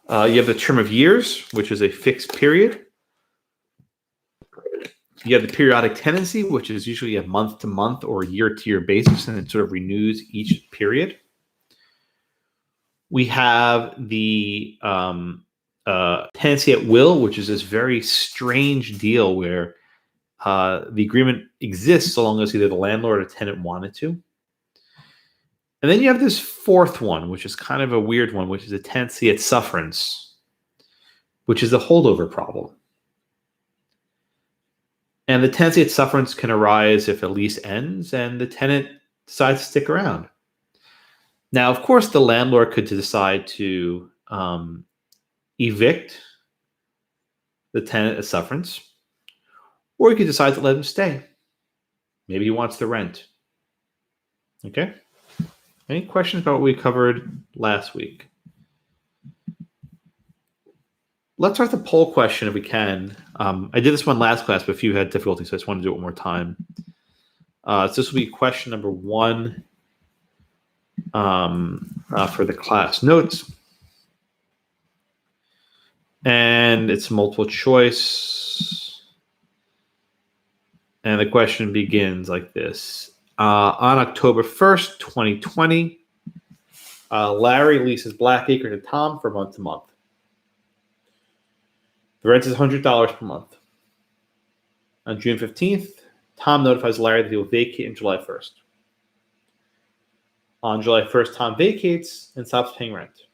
You have the term of years, which is a fixed period. You have the periodic tenancy, which is usually a month-to-month or year-to-year basis, and it sort of renews each period. We have the tenancy at will, which is this very strange deal where the agreement exists so long as either the landlord or tenant wanted to. And then you have this fourth one, which is kind of a weird one, which is a tenancy at sufferance, which is a holdover problem. And the tenancy at sufferance can arise if a lease ends and the tenant decides to stick around. Now, of course, the landlord could decide to evict the tenant at sufferance, or he could decide to let him stay. Maybe he wants the rent. Okay? Any questions about what we covered last week? Let's start the poll question if we can. I did this one last class, but a few had difficulty, so I just wanted to do it one more time. So this will be question number 1 for the class notes. And it's multiple choice. And the question begins like this. On October 1st, 2020, Larry leases Blackacre to Tom for month to month. The rent is $100 per month. On June 15th, Tom notifies Larry that he will vacate on July 1st. On July 1st, Tom vacates and stops paying rent.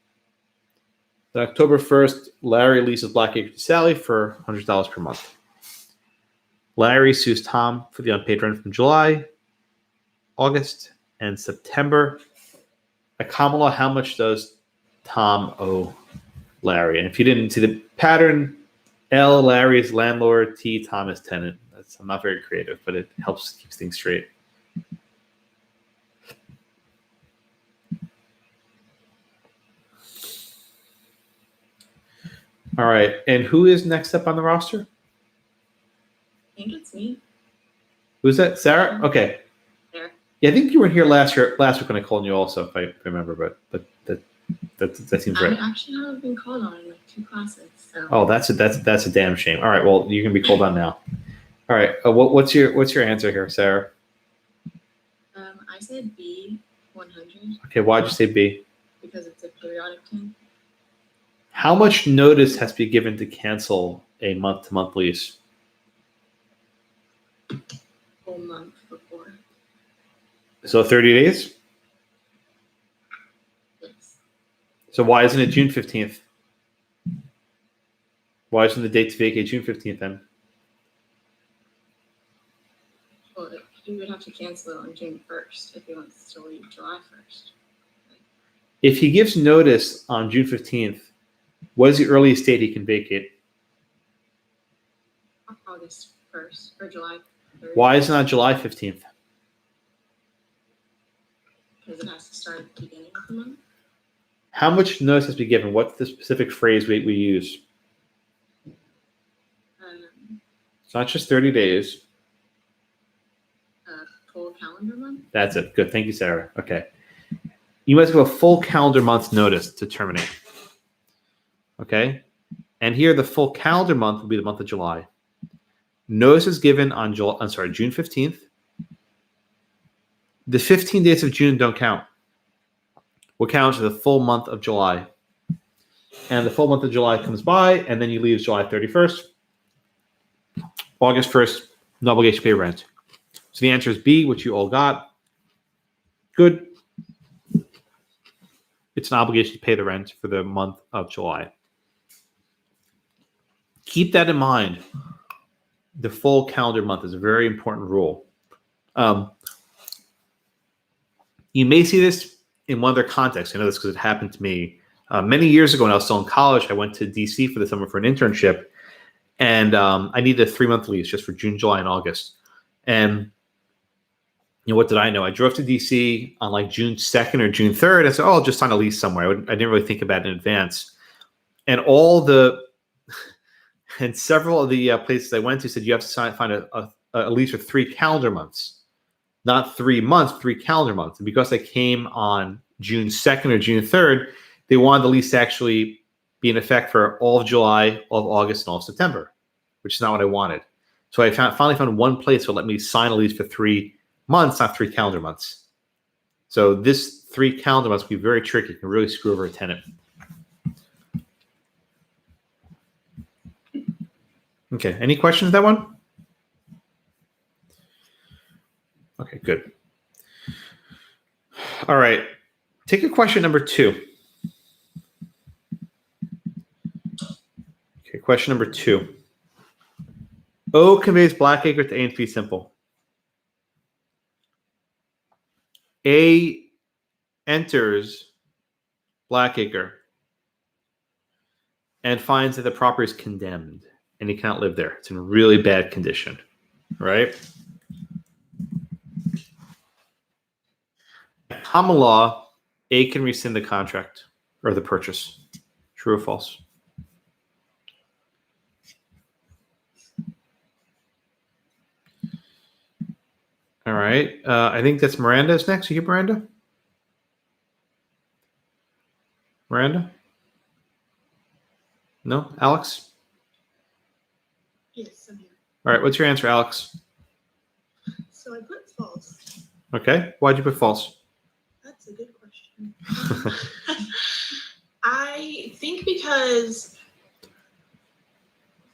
On October 1st, Larry leases Blackacre to Sally for $100 per month. Larry sues Tom for the unpaid rent from July, August, and September. At common law, how much does Tom owe Larry? And if you didn't see the pattern, L, Larry is landlord, T, Tom is tenant. I'm not very creative, but it helps keep things straight. All right, and who is next up on the roster? I think it's me. Who's that? Sarah? Okay. There. Yeah, I think you were here last week when I called you also, if I remember, but that seems right. I actually haven't been called on in like 2 classes. So. Oh, that's a damn shame. All right, well, you can be called on now. All right, what's your answer here, Sarah? I said B, 100. Okay, why'd you say B? Because it's a periodic thing. How much notice has to be given to cancel a month-to-month lease? Whole month before. So 30 days? Yes. So why isn't it June 15th? Why isn't the date to vacate June 15th then? Well, he would have to cancel it on June 1st if he wants to leave July 1st. If he gives notice on June 15th, what is the earliest date he can vacate? August 1st or July 3rd. Why is it not July 15th? Because it has to start at the beginning of the month. How much notice has to be given? What's the specific phrase we use? It's not just 30 days. Full calendar month? That's it. Good. Thank you, Sarah. Okay. You must give a full calendar month's notice to terminate. Okay? And here the full calendar month will be the month of July. Notice is given on June 15th. The 15 days of June don't count. What counts is the full month of July. And the full month of July comes by, and then you leave July 31st. August 1st, no obligation to pay rent. So the answer is B, which you all got. Good. It's an obligation to pay the rent for the month of July. Keep that in mind. The full calendar month is a very important rule. You may see this in one other context. I know this because it happened to me. Many years ago when I was still in college, I went to D.C. for the summer for an internship. And I needed a 3-month lease just for June, July, and August. And what did I know? I drove to D.C. on like June 2nd or June 3rd. I said, I'll just sign a lease somewhere. I didn't really think about it in advance. And several of the places I went to said you have to find a lease for 3 calendar months. Not 3 months, 3 calendar months. And because I came on June 2nd or June 3rd, they wanted the lease to actually be in effect for all of July, all of August, and all of September, which is not what I wanted. So I finally found one place that let me sign a lease for 3 months, not 3 calendar months. So this 3 calendar months can be very tricky. It can really screw over a tenant. Okay, any questions with that one? Okay, good. All right, take a question number 2. Okay, question number 2. O conveys Blackacre to A and fee simple. A enters Blackacre and finds that the property is condemned and he cannot live there. It's in really bad condition, right? Common law, A can rescind the contract or the purchase. True or false? All right. I think that's Miranda's next. You get Miranda? Miranda? No? Alex? Yes, I'm here. All right. What's your answer, Alex? So I put false. Okay. Why'd you put false? That's a good question. I think because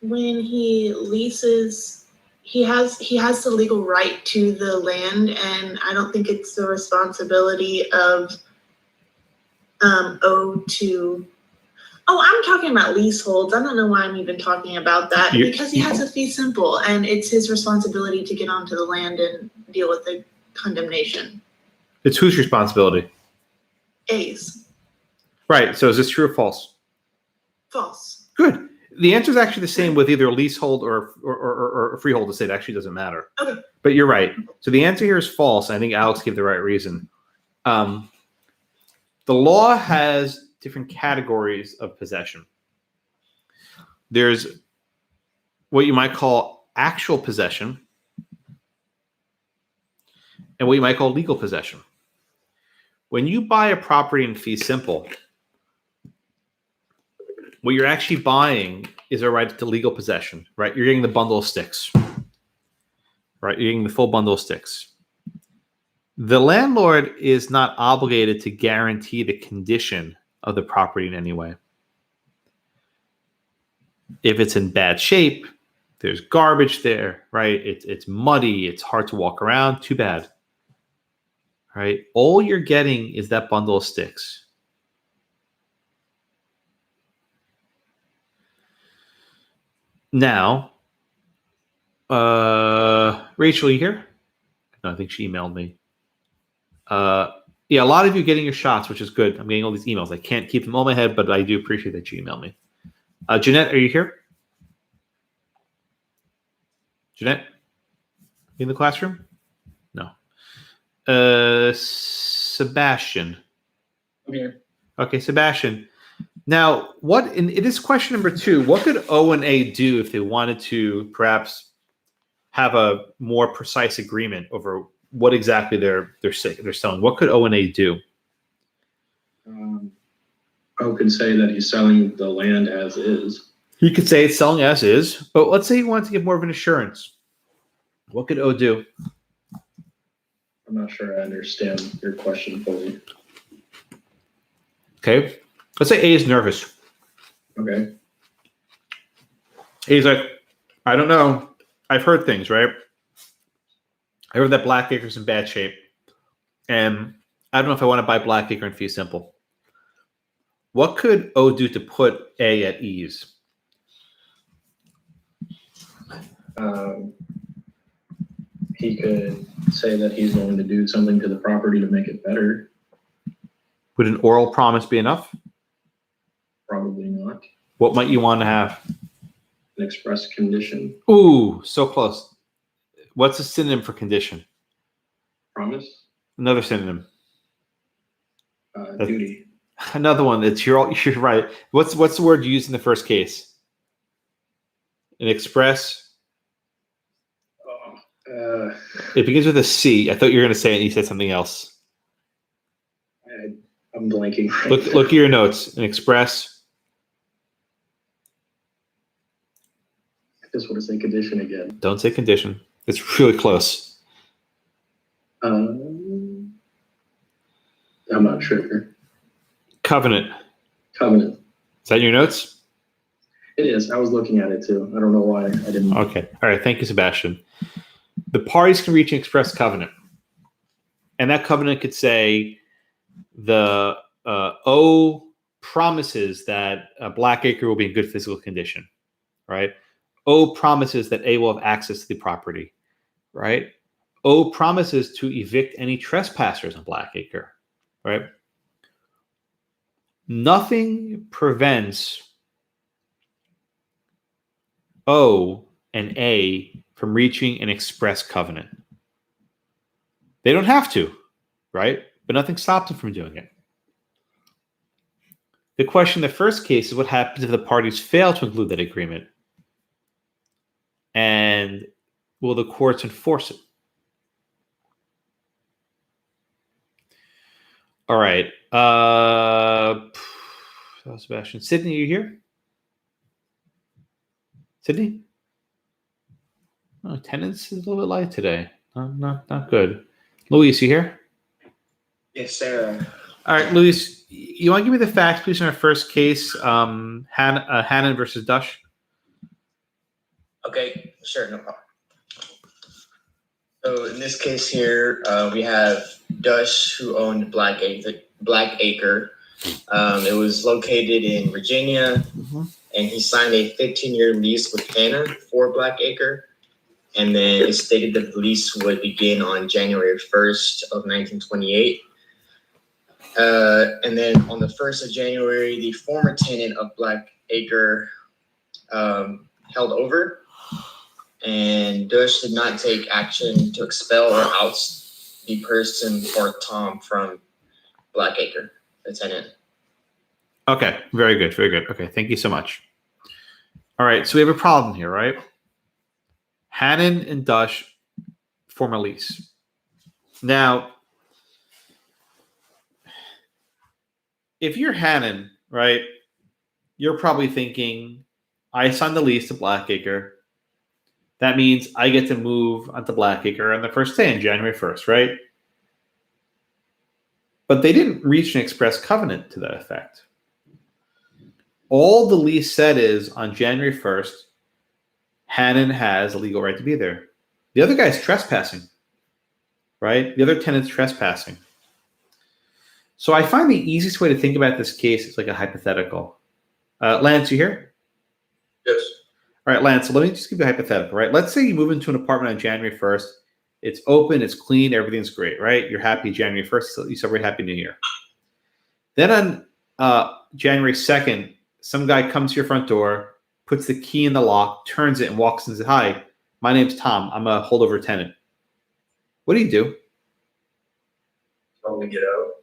when he leases, he has the legal right to the land, and I don't think it's the responsibility of O to. Oh, I'm talking about leaseholds. I don't know why I'm even talking about that, because he has a fee simple, and it's his responsibility to get onto the land and deal with the condemnation. It's whose responsibility? A's. Right. So is this true or false? False. Good. The answer is actually the same with either a leasehold or a freehold estate. It actually doesn't matter. Okay. But you're right. So the answer here is false. I think Alex gave the right reason. The law has different categories of possession. There's what you might call actual possession and what you might call legal possession. When you buy a property in fee simple, what you're actually buying is a right to legal possession, right? You're getting the bundle of sticks, right? You're getting the full bundle of sticks. The landlord is not obligated to guarantee the condition of the property in any way. If it's in bad shape, there's garbage there, right? It's muddy, it's hard to walk around, too bad. Right? All you're getting is that bundle of sticks. Now, Rachel, you here? No, I think she emailed me. Yeah, a lot of you getting your shots, which is good. I'm getting all these emails. I can't keep them all in my head, but I do appreciate that you emailed me. Jeanette, are you here? Jeanette? In the classroom? No. Sebastian. I'm here. Okay, Sebastian. Now, what in this question number 2, what could O and A do if they wanted to perhaps have a more precise agreement over what exactly they're selling? What could O and A do? O could say that he's selling the land as is. He could say it's selling as is, but let's say he wanted to give more of an assurance. What could O do? I'm not sure I understand your question fully. Okay. Let's say A is nervous. Okay. A's like, I don't know. I've heard things, right? I heard that Blackacre's in bad shape. And I don't know if I want to buy Blackacre in fee simple. What could O do to put A at ease? He could say that he's going to do something to the property to make it better. Would an oral promise be enough? Probably not. What might you want to have? An express condition. Ooh, so close. What's a synonym for condition? Promise. Another synonym. Duty. Another one. You're right. What's the word you used in the first case? An express. It begins with a C. I thought you were going to say it and you said something else. I'm blanking. Look at your notes. An express. just want to say condition again. Don't say condition. It's really close. I'm not sure. Covenant. Covenant. Is that your notes? It is. I was looking at it too. I don't know why I didn't. Okay. All right. Thank you, Sebastian. The parties can reach an express covenant. And that covenant could say the O promises that Blackacre will be in good physical condition, right? O promises that A will have access to the property, right? O promises to evict any trespassers on Blackacre, right? Nothing prevents O and A from reaching an express covenant. They don't have to, right? But nothing stops them from doing it. The question in the first case is what happens if the parties fail to include that agreement? And will the courts enforce it? All right. Sebastian. Sydney, are you here? Sydney? Oh, attendance is a little bit light today. Not good. Luis, you here? Yes, sir. All right, Luis, you want to give me the facts, please, on our first case, Hannan versus Dusch? Okay, sure, no problem. So in this case here, we have Dusch, who owned Blackacre. It was located in Virginia, and he signed a 15-year lease with Hannan for Blackacre. And then it stated that the lease would begin on January 1st of 1928. And then on the 1st of January, the former tenant of Blackacre held over, and Dusch did not take action to expel or oust the person or Tom from Blackacre, the tenant. Okay, very good, very good. Okay, thank you so much. All right, so we have a problem here, right? Hannan and Dusch form a lease. Now, if you're Hannan, right, you're probably thinking, I signed the lease to Blackacre. That means I get to move onto Blackacre on the first day on January 1st, right? But they didn't reach an express covenant to that effect. All the lease said is on January 1st, Hannan has a legal right to be there. The other guy's trespassing, right? The other tenant's trespassing. So I find the easiest way to think about this case is like a hypothetical. Lance, you here? Yes. All right, Lance, so let me just give you a hypothetical, right? Let's say you move into an apartment on January 1st. It's open, it's clean, everything's great, right? You're happy January 1st, so you celebrate Happy New Year. Then on January 2nd, some guy comes to your front door, puts the key in the lock, turns it, and walks in and says, hi, my name's Tom. I'm a holdover tenant. What do you do? Tell me to get out.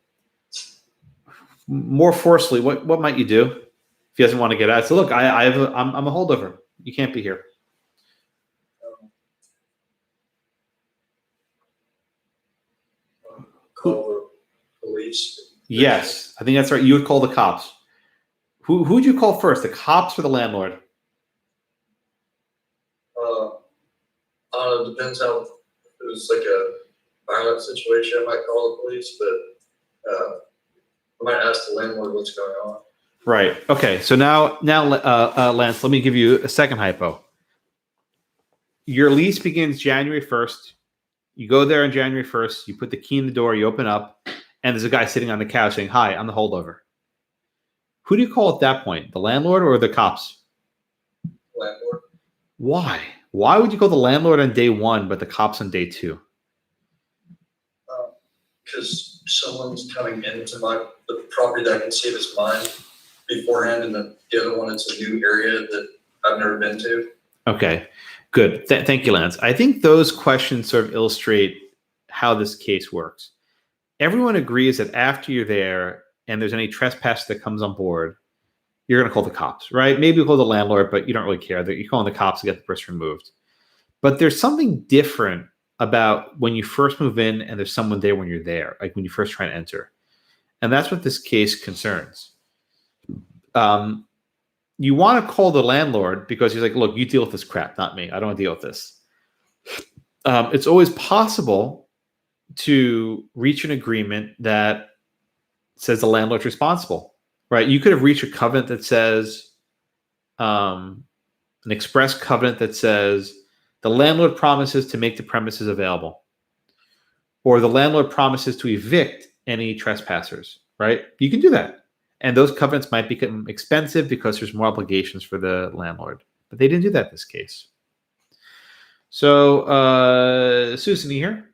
More forcefully, what might you do if he doesn't want to get out? So look, I'm a holdover. You can't be here. Call the police. Yes, I think that's right. You would call the cops. Who would you call first, the cops or the landlord? Depends how, if it was like a violent situation, I might call the police, but I might ask the landlord what's going on. Right. Okay. So now, Lance, let me give you a second hypo. Your lease begins January 1st. You go there on January 1st. You put the key in the door. You open up, and there's a guy sitting on the couch saying, hi, I'm the holdover. Who do you call at that point? The landlord or the cops? Landlord. Why? Why would you call the landlord on day one, but the cops on day two? Because someone's coming into the property that I can see is mine beforehand, and the other one, it's a new area that I've never been to. Okay, good. Thank you, Lance. I think those questions sort of illustrate how this case works. Everyone agrees that after you're there and there's any trespass that comes on board, you're going to call the cops, right? Maybe you call the landlord, but you don't really care. You're calling the cops to get the person removed. But there's something different about when you first move in and there's someone there when you're there, like when you first try and enter. And that's what this case concerns. you want to call the landlord because he's like, look, you deal with this crap, not me. I don't want to deal with this. It's always possible to reach an agreement that says the landlord's responsible, right? You could have reached a covenant that says, an express covenant that says the landlord promises to make the premises available, or the landlord promises to evict any trespassers, right? You can do that. And those covenants might become expensive because there's more obligations for the landlord. But they didn't do that in this case. So, Susan, you here?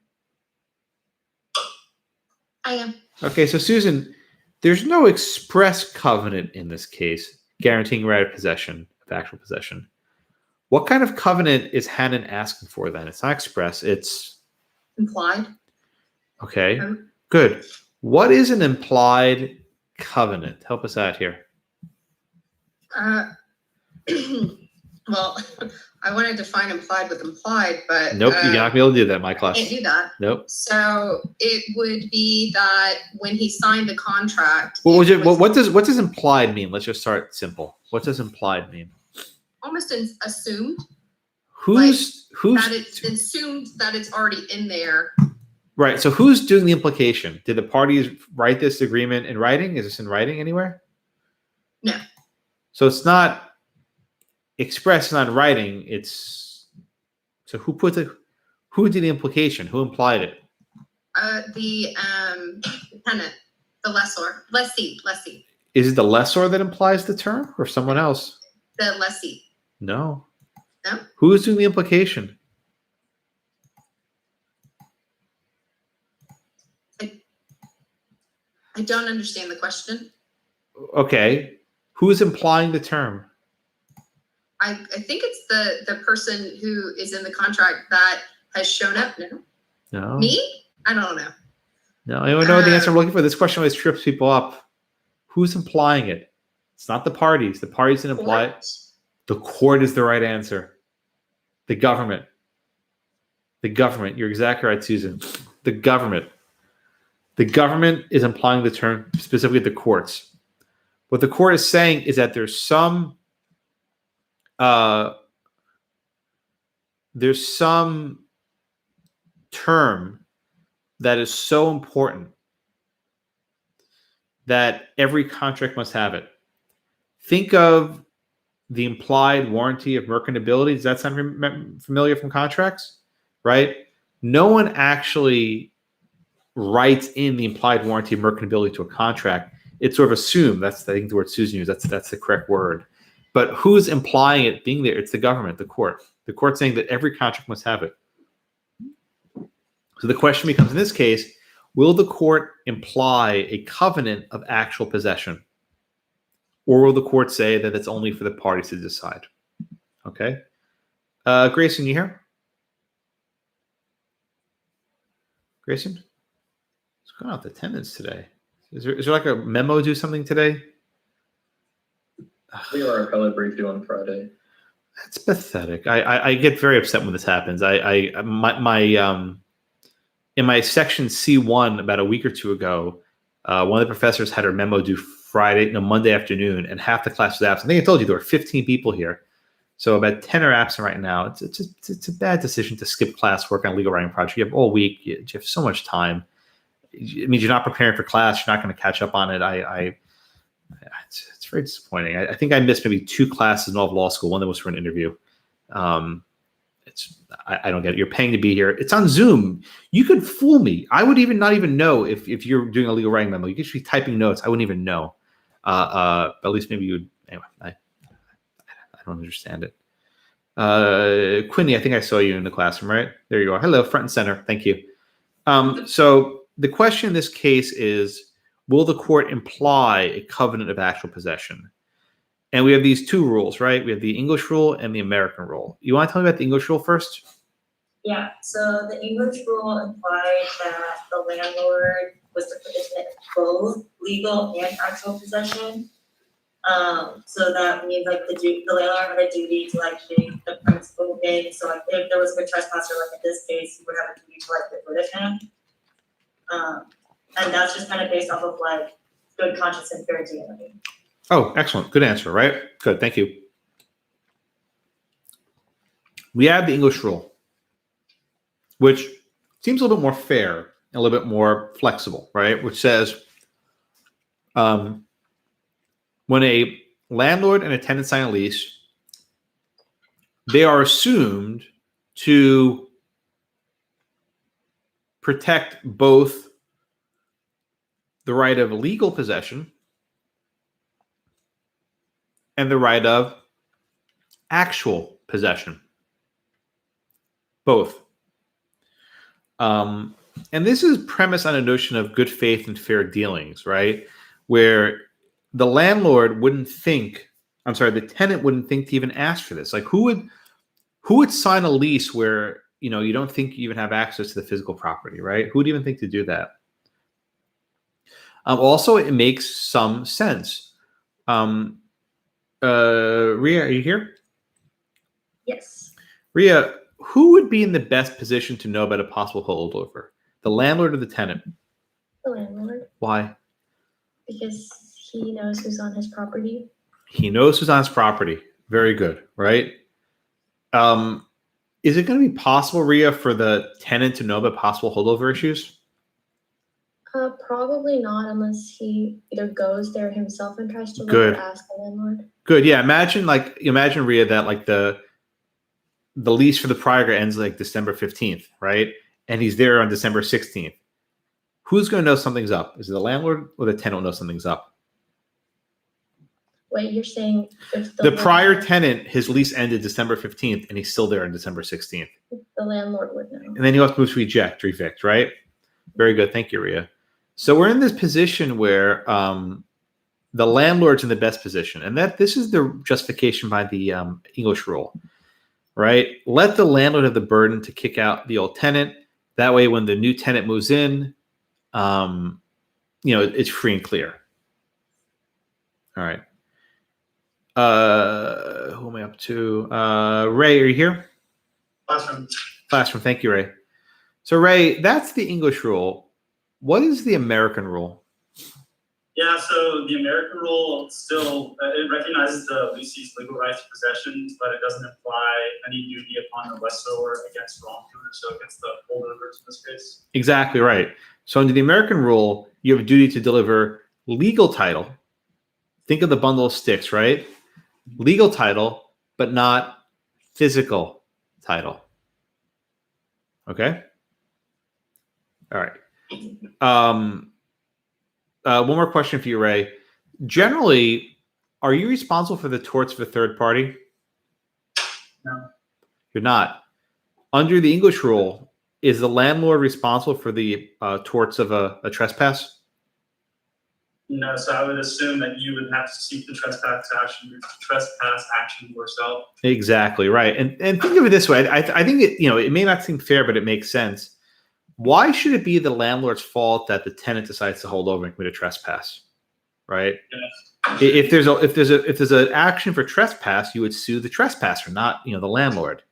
I am. Okay, so Susan, there's no express covenant in this case guaranteeing right of possession, of actual possession. What kind of covenant is Hannan asking for then? It's not express, it's... Implied. Okay, good. What is an implied covenant? Help us out here. Well, I want to define implied with implied, but Nope, you're not gonna be able to do that in my I class. can't do that. Nope. So it would be that when he signed the contract, What was it it? What does implied mean? Let's just start simple. What does implied mean? almost assumed Who's that it's assumed that it's already in there. right? So who's doing the implication? Did the parties write this agreement in writing? Is this in writing anywhere? No. So it's not expressed, not in writing. It's so who did the implication? Who implied it? The tenant, the lessee. Is it the lessor that implies the term, or someone else? The lessee. No. No? Who is doing the implication? I don't understand the question. Okay. Who's implying the term? I think it's the person who is in the contract that has shown up. No? No. Me? I don't know. No, I don't know the answer I'm looking for. This question always trips people up. Who's implying it? It's not the parties. The parties didn't imply it. The court is the right answer. The government. The government. You're exactly right, Susan. The government. The government is implying the term, specifically the courts. What the court is saying is that there's some term that is so important that every contract must have it. Think of the implied warranty of merchantability. Does that sound familiar from contracts? Right? No one actually writes in the implied warranty of merchantability to a contract. It's sort of assumed. That's, I think, the word Susan used. That's the correct word. But who's implying it being there? It's the government, the court. The court saying that every contract must have it. So the question becomes, in this case, will the court imply a covenant of actual possession? Or will the court say that it's only for the parties to decide? Okay. Grayson, you here? Grayson? What's going on with attendance today? Is there like a memo do something today? We are appellate brief due on Friday. That's pathetic. I get very upset when this happens. In my section C1 about a week or two ago, one of the professors had her memo due Monday afternoon, and half the class was absent. I think I told you there were 15 people here, so about 10 are absent right now. It's a bad decision to skip class work on a legal writing project. You have all week. You have so much time. It means you're not preparing for class. You're not going to catch up on it. It's very disappointing. I think I missed maybe 2 classes in all of law school. One that was for an interview. I don't get it. You're paying to be here. It's on Zoom. You could fool me. I would not even know if you're doing a legal writing memo. You could just be typing notes. I wouldn't even know. But at least maybe you would. Anyway, I don't understand it. Quinny, I think I saw you in the classroom, right? There you are. Hello, front and center. Thank you. So the question in this case is, will the court imply a covenant of actual possession? And we have these 2 rules, right? We have the English rule and the American rule. You want to tell me about the English rule first? Yeah, so the English rule implied that the landlord was to put both legal and actual possession. So that means like the landlord had a duty to like make the premise open. So like if there was a trespasser, like in this case, he would have a duty to like get rid of him. And that's just kind of based off of like good conscience and fair dealing. Oh, excellent. Good answer, right? Good. Thank you. We have the English rule, which seems a little bit more fair and a little bit more flexible, right? Which says when a landlord and a tenant sign a lease, they are assumed to protect both the right of legal possession and the right of actual possession. Both. And this is premised on a notion of good faith and fair dealings, right? Where the landlord wouldn't think, I'm sorry, the tenant wouldn't think to even ask for this. Like who would sign a lease where, you don't think you even have access to the physical property, right? Who would even think to do that? Also, it makes some sense. Ria, are you here? Yes. Ria, who would be in the best position to know about a possible holdover? The landlord or the tenant? The landlord, Why? because he knows who's on his property. He knows who's on his property. Very good, right? Is it going to be possible, Ria, for the tenant to know about possible holdover issues? Probably not unless he either goes there himself and tries to look Good. or ask the landlord. Good. Yeah. Imagine Ria, that like the lease for the prior ends like December 15th, right? And he's there on December 16th. Who's going to know something's up? Is it the landlord or the tenant will know something's up? Wait, you're saying if The prior tenant, his lease ended December 15th and he's still there on December 16th. the landlord would know. And then he'll have to move to evict, right? Very good. Thank you, Ria. So we're in this position where the landlord's in the best position. And that this is the justification by the English rule, right? Let the landlord have the burden to kick out the old tenant. That way, when the new tenant moves in, it's free and clear. All right. Who am I up to? Ray, are you here? Classroom. Thank you, Ray. So, Ray, that's the English rule. What is the American rule? Yeah, so the American rule still, it recognizes the leasee's legal rights to possessions, but it doesn't imply any duty upon the lessor against wrongdoers, so against the holdovers in this case. Exactly right. So under the American rule, you have a duty to deliver legal title. Think of the bundle of sticks, right? Legal title, but not physical title. Okay? All right. One more question for you, Ray. Generally, are you responsible for the torts of a third party? No. You're not. Under the English rule, is the landlord responsible for the torts of a trespass? No, so I would assume that you would have to seek the trespass action yourself. Exactly right. And think of it this way. I think it may not seem fair, but it makes sense. Why should it be the landlord's fault that the tenant decides to hold over and commit a trespass? Right? Yes. If there's an action for trespass, you would sue the trespasser, not the landlord.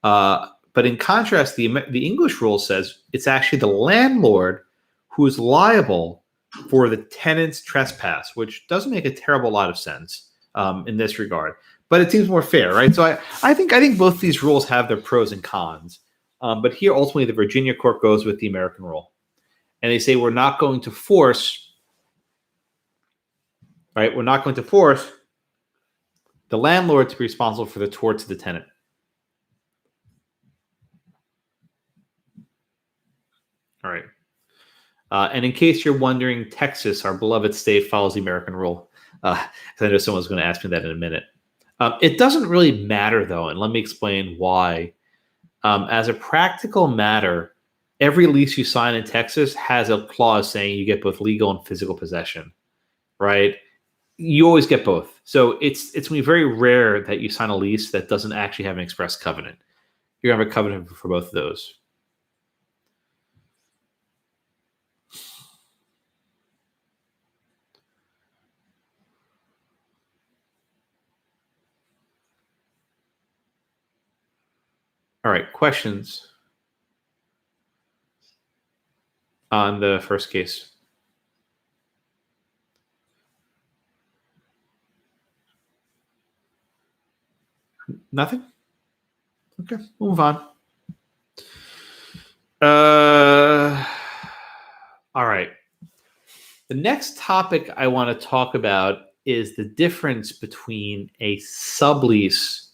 But in contrast, the English rule says it's actually the landlord who is liable for the tenant's trespass, which doesn't make a terrible lot of sense in this regard. But it seems more fair, right? So I think both these rules have their pros and cons. But here, ultimately, the Virginia court goes with the American rule. And they say we're not going to force, right? We're not going to force the landlord to be responsible for the torts of the tenant. All right. And in case you're wondering, Texas, our beloved state, follows the American rule. Because I know someone's going to ask me that in a minute. It doesn't really matter, though, and let me explain why. As a practical matter, every lease you sign in Texas has a clause saying you get both legal and physical possession, right? You always get both. So it's going to be very rare that you sign a lease that doesn't actually have an express covenant. You're going to have a covenant for both of those. All right, questions on the first case? Nothing? Okay, we'll move on. All right. The next topic I want to talk about is the difference between a sublease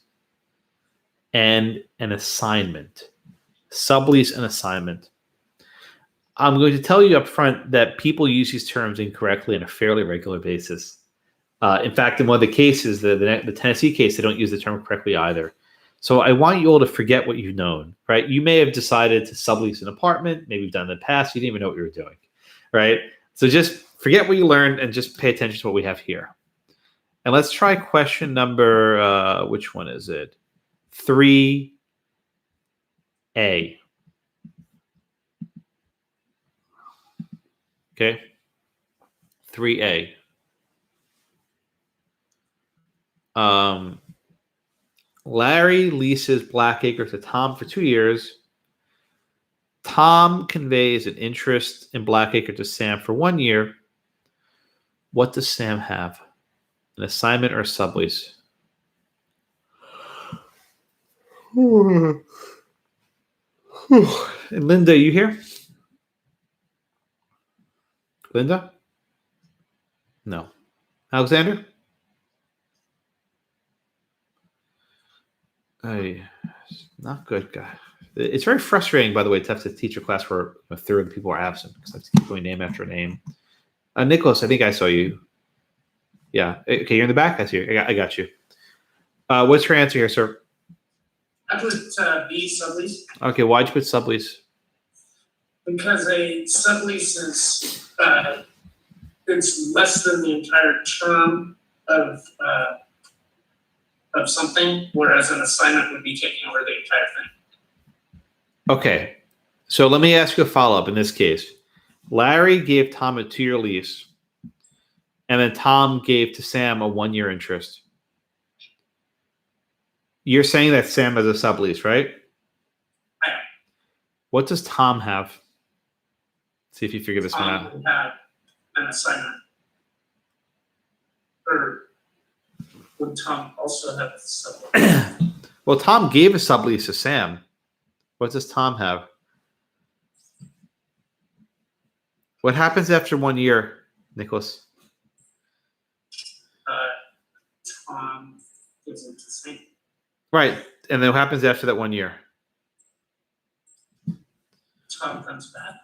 and an assignment. Sublease and assignment. I'm going to tell you up front that people use these terms incorrectly on a fairly regular basis. In fact, in one of the cases, the Tennessee case, they don't use the term correctly either. So I want you all to forget what you've known, right? You may have decided to sublease an apartment. Maybe you've done it in the past. You didn't even know what you were doing, right? So just forget what you learned and just pay attention to what we have here. And let's try question number, which one is it? 3A. Okay. 3A. Larry leases Blackacre to Tom for 2 years. Tom conveys an interest in Blackacre to Sam for 1 year. What does Sam have? An assignment or a sublease? And Linda, you here? Linda? No. Alexander? Not good, guy. It's very frustrating, by the way, to have to teach a class where a third of the people are absent because I have to keep going name after name. Nicholas, I think I saw you. Yeah. Okay, you're in the back. I see you. I got you. What's your answer here, sir? I put B, sublease. Okay, why'd you put sublease? Because a sublease is it's less than the entire term of something, whereas an assignment would be taking over the entire thing. Okay, so let me ask you a follow-up in this case. Larry gave Tom a 2-year lease, and then Tom gave to Sam a 1-year interest. You're saying that Sam has a sublease, right? I am. What does Tom have? See if you figure this one out. Tom would have an assignment. Or would Tom also have a sublease? Well, Tom gave a sublease to Sam. What does Tom have? What happens after 1 year, Nicholas? Tom gives it to Sam. Right. And then what happens after that 1 year? Tom comes back.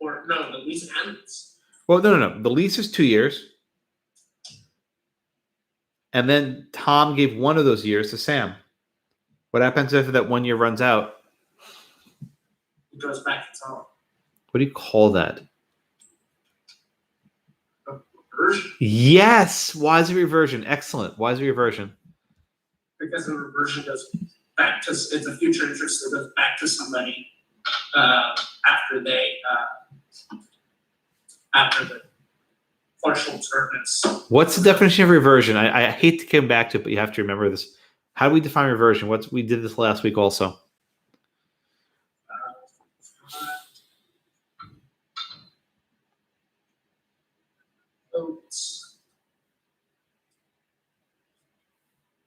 Or no, the lease ends. Well, no. The lease is 2 years. And then Tom gave one of those years to Sam. What happens after that 1 year runs out? It goes back to Tom. What do you call that? A reversion. Yes. Why is it reversion? Excellent. Why is it reversion? Because the reversion goes back to, it's a future interest that goes back to somebody after the partial term is. What's the definition of reversion? I hate to come back to it, but you have to remember this. How do we define reversion? We did this last week also.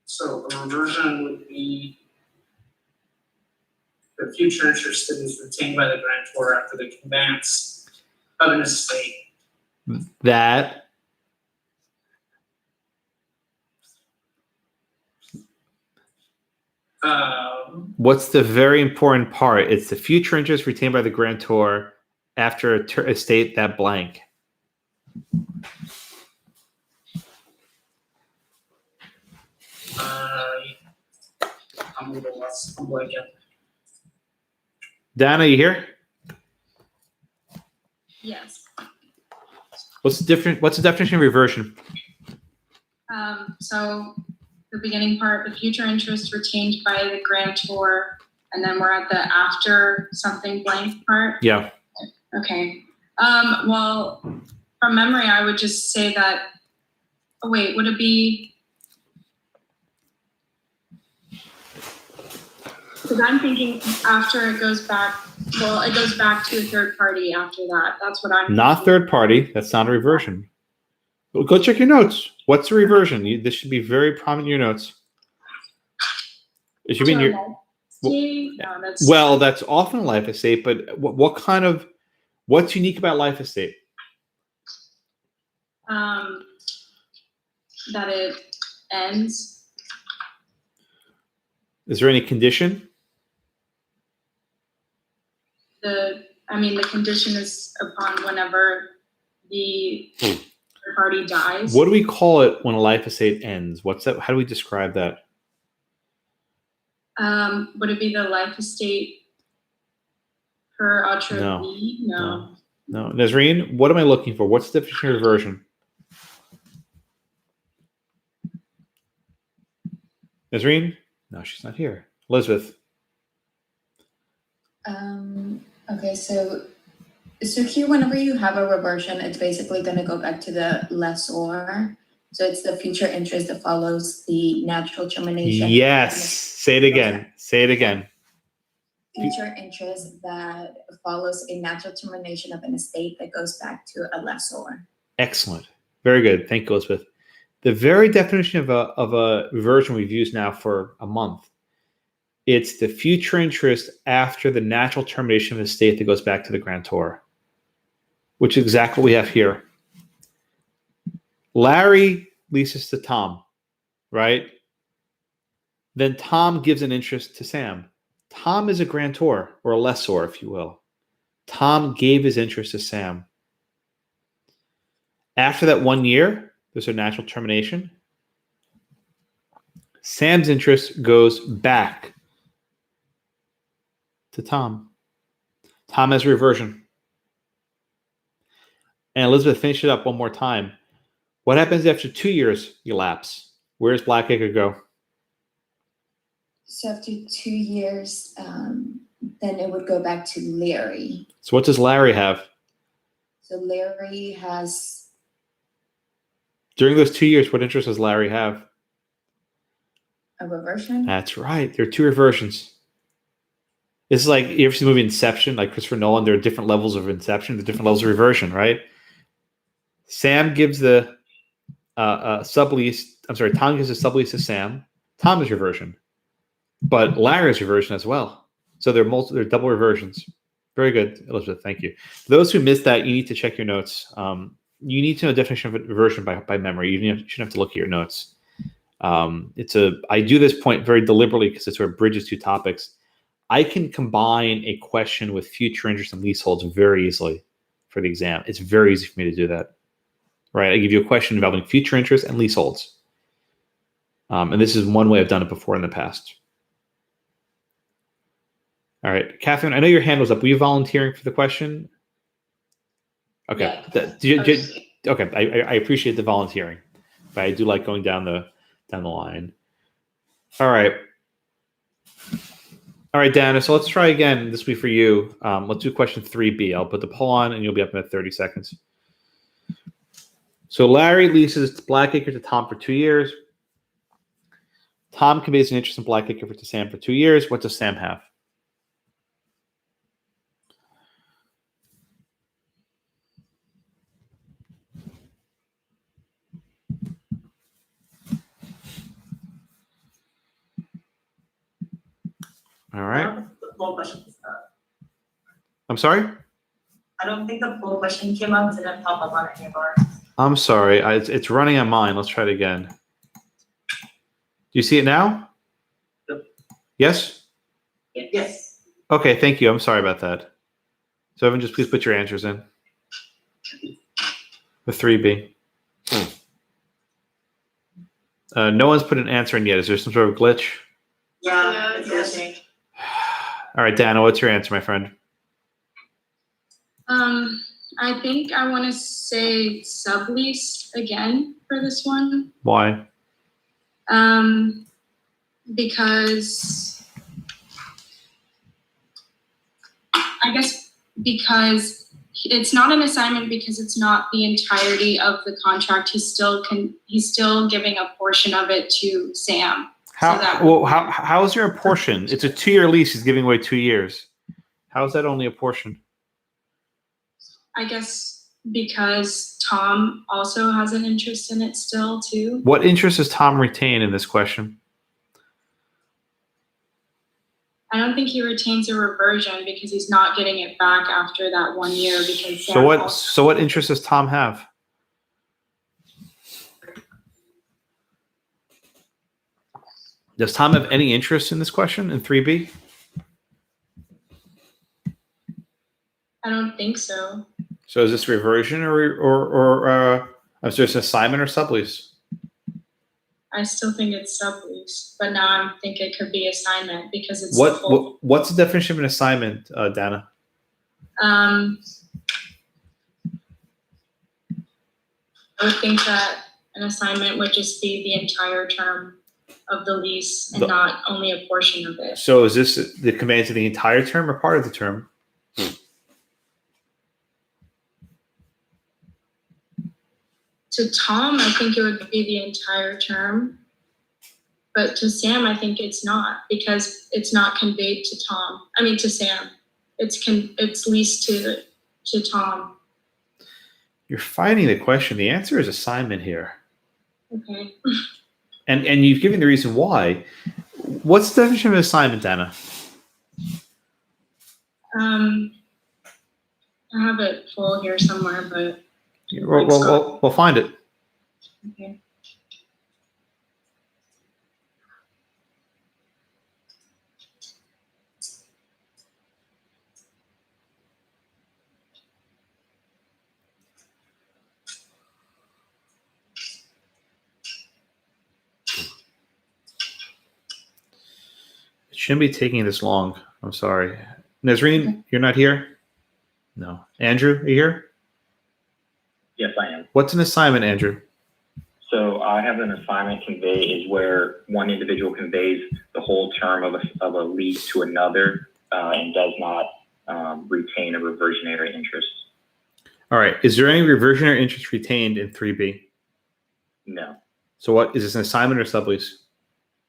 So a reversion would be the future interest that is retained by the grantor after the conveyance of an estate. That what's the very important part? It's the future interest retained by the grantor after a estate that blank. I'm a little less. I'm blanking. Dana, you here? Yes. What's the definition of reversion? So the beginning part, the future interest retained by the grantor, and then we're at the after something blank part. Yeah. Okay. Well, from memory, I would just say that. Oh wait, would it be? Because I'm thinking after it goes back. Well, it goes back to a third party after that. That's what I'm. Not thinking. third party. That's not a reversion. Go check your notes. What's a reversion? This should be very prominent in your notes. It should be in your. No, that's Well, that's often life estate, but what kind of what's unique about life estate? that it ends. Is there any condition? The condition is upon whenever the party dies. What do we call it when a life estate ends? What's that? How do we describe that? Would it be the life estate per ultra No. V? No. No. Nazreen, what am I looking for? What's the definition of reversion? Nazreen? No, she's not here. Elizabeth. Okay, so here, whenever you have a reversion, it's basically going to go back to the lessor. So it's the future interest that follows the natural termination. Yes. Say it again. Say it again. Future interest that follows a natural termination of an estate that goes back to a lessor. Excellent. Very good. Thank you, Elizabeth. The very definition of a reversion we've used now for a month. It's the future interest after the natural termination of an estate that goes back to the grantor, which is exactly what we have here. Larry leases to Tom, right? Then Tom gives an interest to Sam. Tom is a grantor, or a lessor, if you will. Tom gave his interest to Sam. After that 1 year, there's a natural termination. Sam's interest goes back to Tom. Tom has reversion. And Elizabeth, finish it up one more time. What happens after 2 years elapse? Where does Blackacre go? So after 2 years, then it would go back to Larry. So what does Larry have? So Larry has... During those 2 years, what interest does Larry have? A reversion? That's right. There are two reversions. This is like, you ever see the movie Inception, like Christopher Nolan? There are different levels of Inception, the different levels of reversion, right? Sam gives the sublease, I'm sorry, Tom gives the sublease to Sam. Tom is reversion. But Larry is reversion as well. So they're double reversions. Very good, Elizabeth. Thank you. For those who missed that, you need to check your notes. You need to know the definition of reversion by memory. You shouldn't have to look at your notes. I do this point very deliberately because it sort of bridges two topics. I can combine a question with future interest and leaseholds very easily for the exam. It's very easy for me to do that. Right? I give you a question involving future interest and leaseholds. And this is one way I've done it before in the past. All right, Catherine, I know your hand was up. Were you volunteering for the question? Okay. Yeah. Okay. I appreciate the volunteering, but I do like going down the line. All right. All right, Dana. So let's try again. This will be for you. Let's do question 3B. I'll put the poll on, and you'll be up in 30 seconds. So Larry leases Blackacre to Tom for 2 years. Tom conveys an interest in Blackacre to Sam for 2 years. What does Sam have? All right. The full question is up. I'm sorry? I don't think the full question came up, it didn't pop up on any of ours. I'm sorry. It's running on mine. Let's try it again. Do you see it now? Yep. Yes? Yes. Okay, thank you. I'm sorry about that. So Evan, just please put your answers in. The 3B. No one's put an answer in yet. Is there some sort of glitch? Yeah, it's listening. All right, Dana, what's your answer, my friend? I think I want to say sublease again for this one. Why? Because it's not an assignment because it's not the entirety of the contract. He's still giving a portion of it to Sam. How is there a portion? It's a 2-year lease. He's giving away 2 years. How is that only a portion? I guess because Tom also has an interest in it still too. What interest does Tom retain in this question? I don't think he retains a reversion because he's not getting it back after that 1 year because So what interest does Tom have? Does Tom have any interest in this question in 3B? I don't think so. So is this reversion or is this assignment or sublease? I still think it's sublease, but now I think it could be assignment because it's the full. What's the definition of an assignment, Dana? I would think that an assignment would just be the entire term of the lease and not only a portion of it. So is this the conveyance of the entire term or part of the term? To Tom, I think it would be the entire term. But to Sam, I think it's not because it's not conveyed to Tom. I mean, to Sam. It's leased to Tom. You're fighting the question. The answer is assignment here. Okay. And you've given the reason why. What's the definition of assignment, Dana? I have it full here somewhere, but We'll find it. okay. It shouldn't be taking this long. I'm sorry. Nazreen, you're not here? No. Andrew, are you here? Yes, I am. What's an assignment, Andrew? So I have an assignment convey is where one individual conveys the whole term of a lease to another and does not retain a reversionary interest. All right. Is there any reversionary interest retained in 3B? No. So what is this, an assignment or sublease?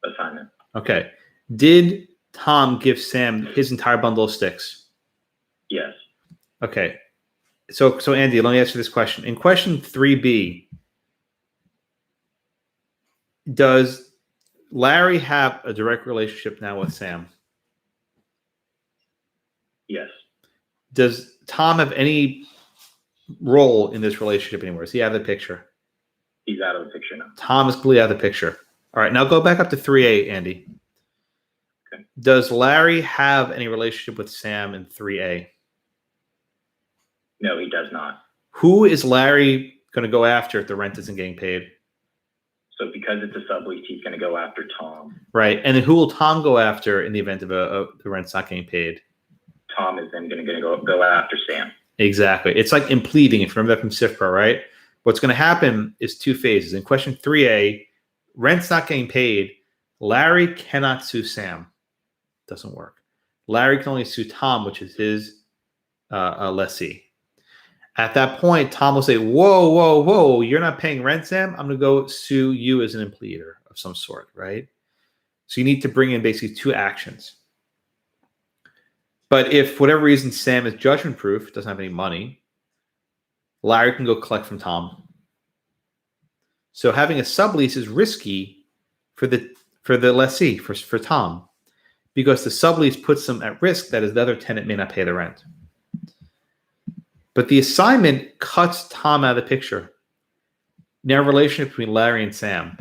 Assignment. Okay. Did Tom give Sam his entire bundle of sticks? Yes. Okay. So Andy, let me ask you this question. In question 3B, does Larry have a direct relationship now with Sam? Yes. Does Tom have any role in this relationship anymore? Is he out of the picture? He's out of the picture now. Tom is completely out of the picture. All right, now go back up to 3A, Andy. Okay. Does Larry have any relationship with Sam in 3A? No, he does not. Who is Larry going to go after if the rent isn't getting paid? So because it's a sublease, he's going to go after Tom. Right, and then who will Tom go after in the event of the rent's not getting paid? Tom is then going to go after Sam. Exactly. It's like impleading, if you remember that from SIFPRA, right? What's going to happen is two phases. In question 3A, rent's not getting paid. Larry cannot sue Sam. Doesn't work. Larry can only sue Tom, which is his lessee. At that point, Tom will say, whoa, you're not paying rent, Sam. I'm going to go sue you as an impleader of some sort, right? So you need to bring in basically two actions. But if, for whatever reason, Sam is judgment proof, doesn't have any money, Larry can go collect from Tom. So having a sublease is risky for the lessee, for Tom, because the sublease puts them at risk that the other tenant may not pay the rent. But the assignment cuts Tom out of the picture. Now, relationship between Larry and Sam.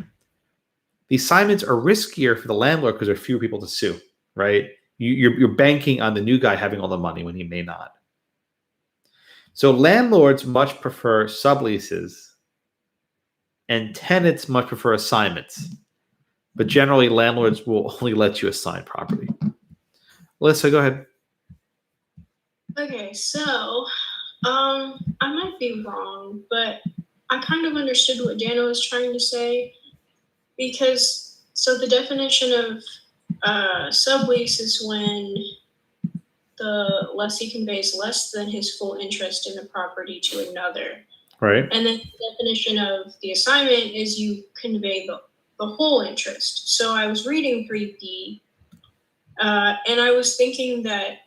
The assignments are riskier for the landlord because there are fewer people to sue, right? You're banking on the new guy having all the money when he may not. So landlords much prefer subleases, and tenants much prefer assignments. But generally, landlords will only let you assign property. Alyssa, go ahead. Okay, so I might be wrong, but I kind of understood what Dana was trying to say, because so the definition of sublease is when the lessee conveys less than his full interest in the property to another. Right. And then the definition of the assignment is you convey the whole interest. So I was reading 3B, and I was thinking that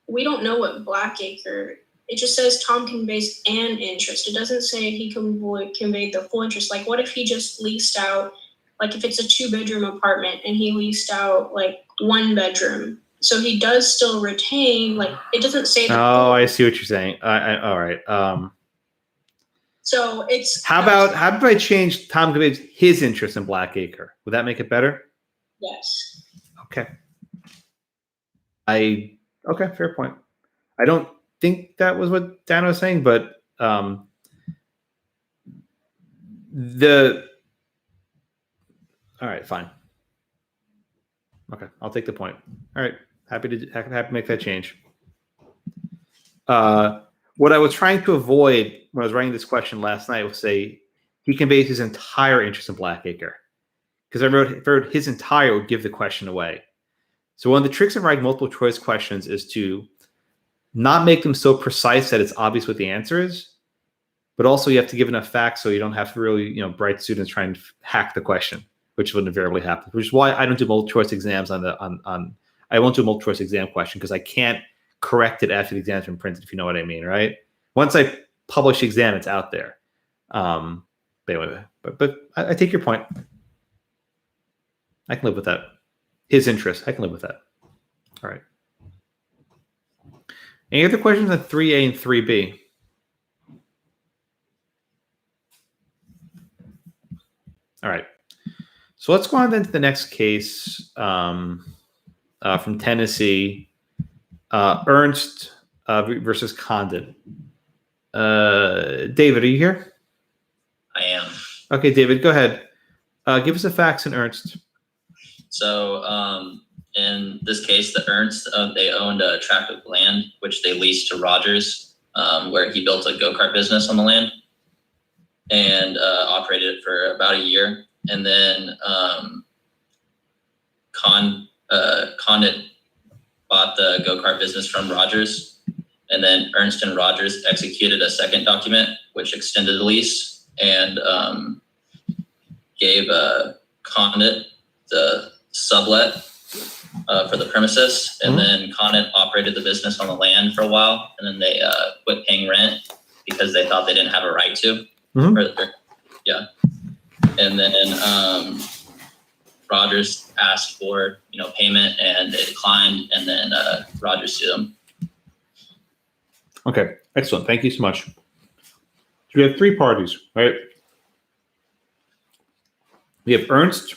we don't know what Blackacre. It just says Tom conveys an interest. It doesn't say he conveyed the full interest. Like, what if he just leased out, like if it's a 2-bedroom apartment and he leased out like 1 bedroom So he does still retain, like, it doesn't say the Oh, full. I see what you're saying. All right. So it's. How about I change Tom conveys his interest in Blackacre? Would that make it better? Yes. Okay. Okay, fair point. I don't think that was what Dan was saying, but all right, fine. Okay, I'll take the point. All right, happy to make that change. What I was trying to avoid when I was writing this question last night was say he conveys his entire interest in Blackacre, because I wrote his entire would give the question away. So one of the tricks of writing multiple choice questions is to not make them so precise that it's obvious what the answer is, but also you have to give enough facts so you don't have to really, bright students trying to hack the question, which would invariably happen. Which is why I don't do multiple choice exams I won't do a multiple choice exam question because I can't correct it after the exam's been printed, if you know what I mean, right? Once I publish the exam, it's out there. But anyway, but I take your point. I can live with that. His interest, I can live with that. All right. Any other questions on 3A and 3B? All right. So let's go on then to the next case from Tennessee, Ernst versus Conditt. David, are you here? I am. Okay, David, go ahead. Give us the facts in Ernst. So in this case, the Ernst, they owned a tract of land, which they leased to Rogers, where he built a go-kart business on the land and operated it for about a year. And then Conditt bought the go-kart business from Rogers. And then Ernst and Rogers executed a second document, which extended the lease and gave Conditt the sublet for the premises, and then Conditt operated the business on the land for a while, and then they quit paying rent because they thought they didn't have a right to. And then Rogers asked for payment, and they declined, and then Rogers sued them. Okay, excellent. Thank you so much. So we have three parties, right? We have Ernst,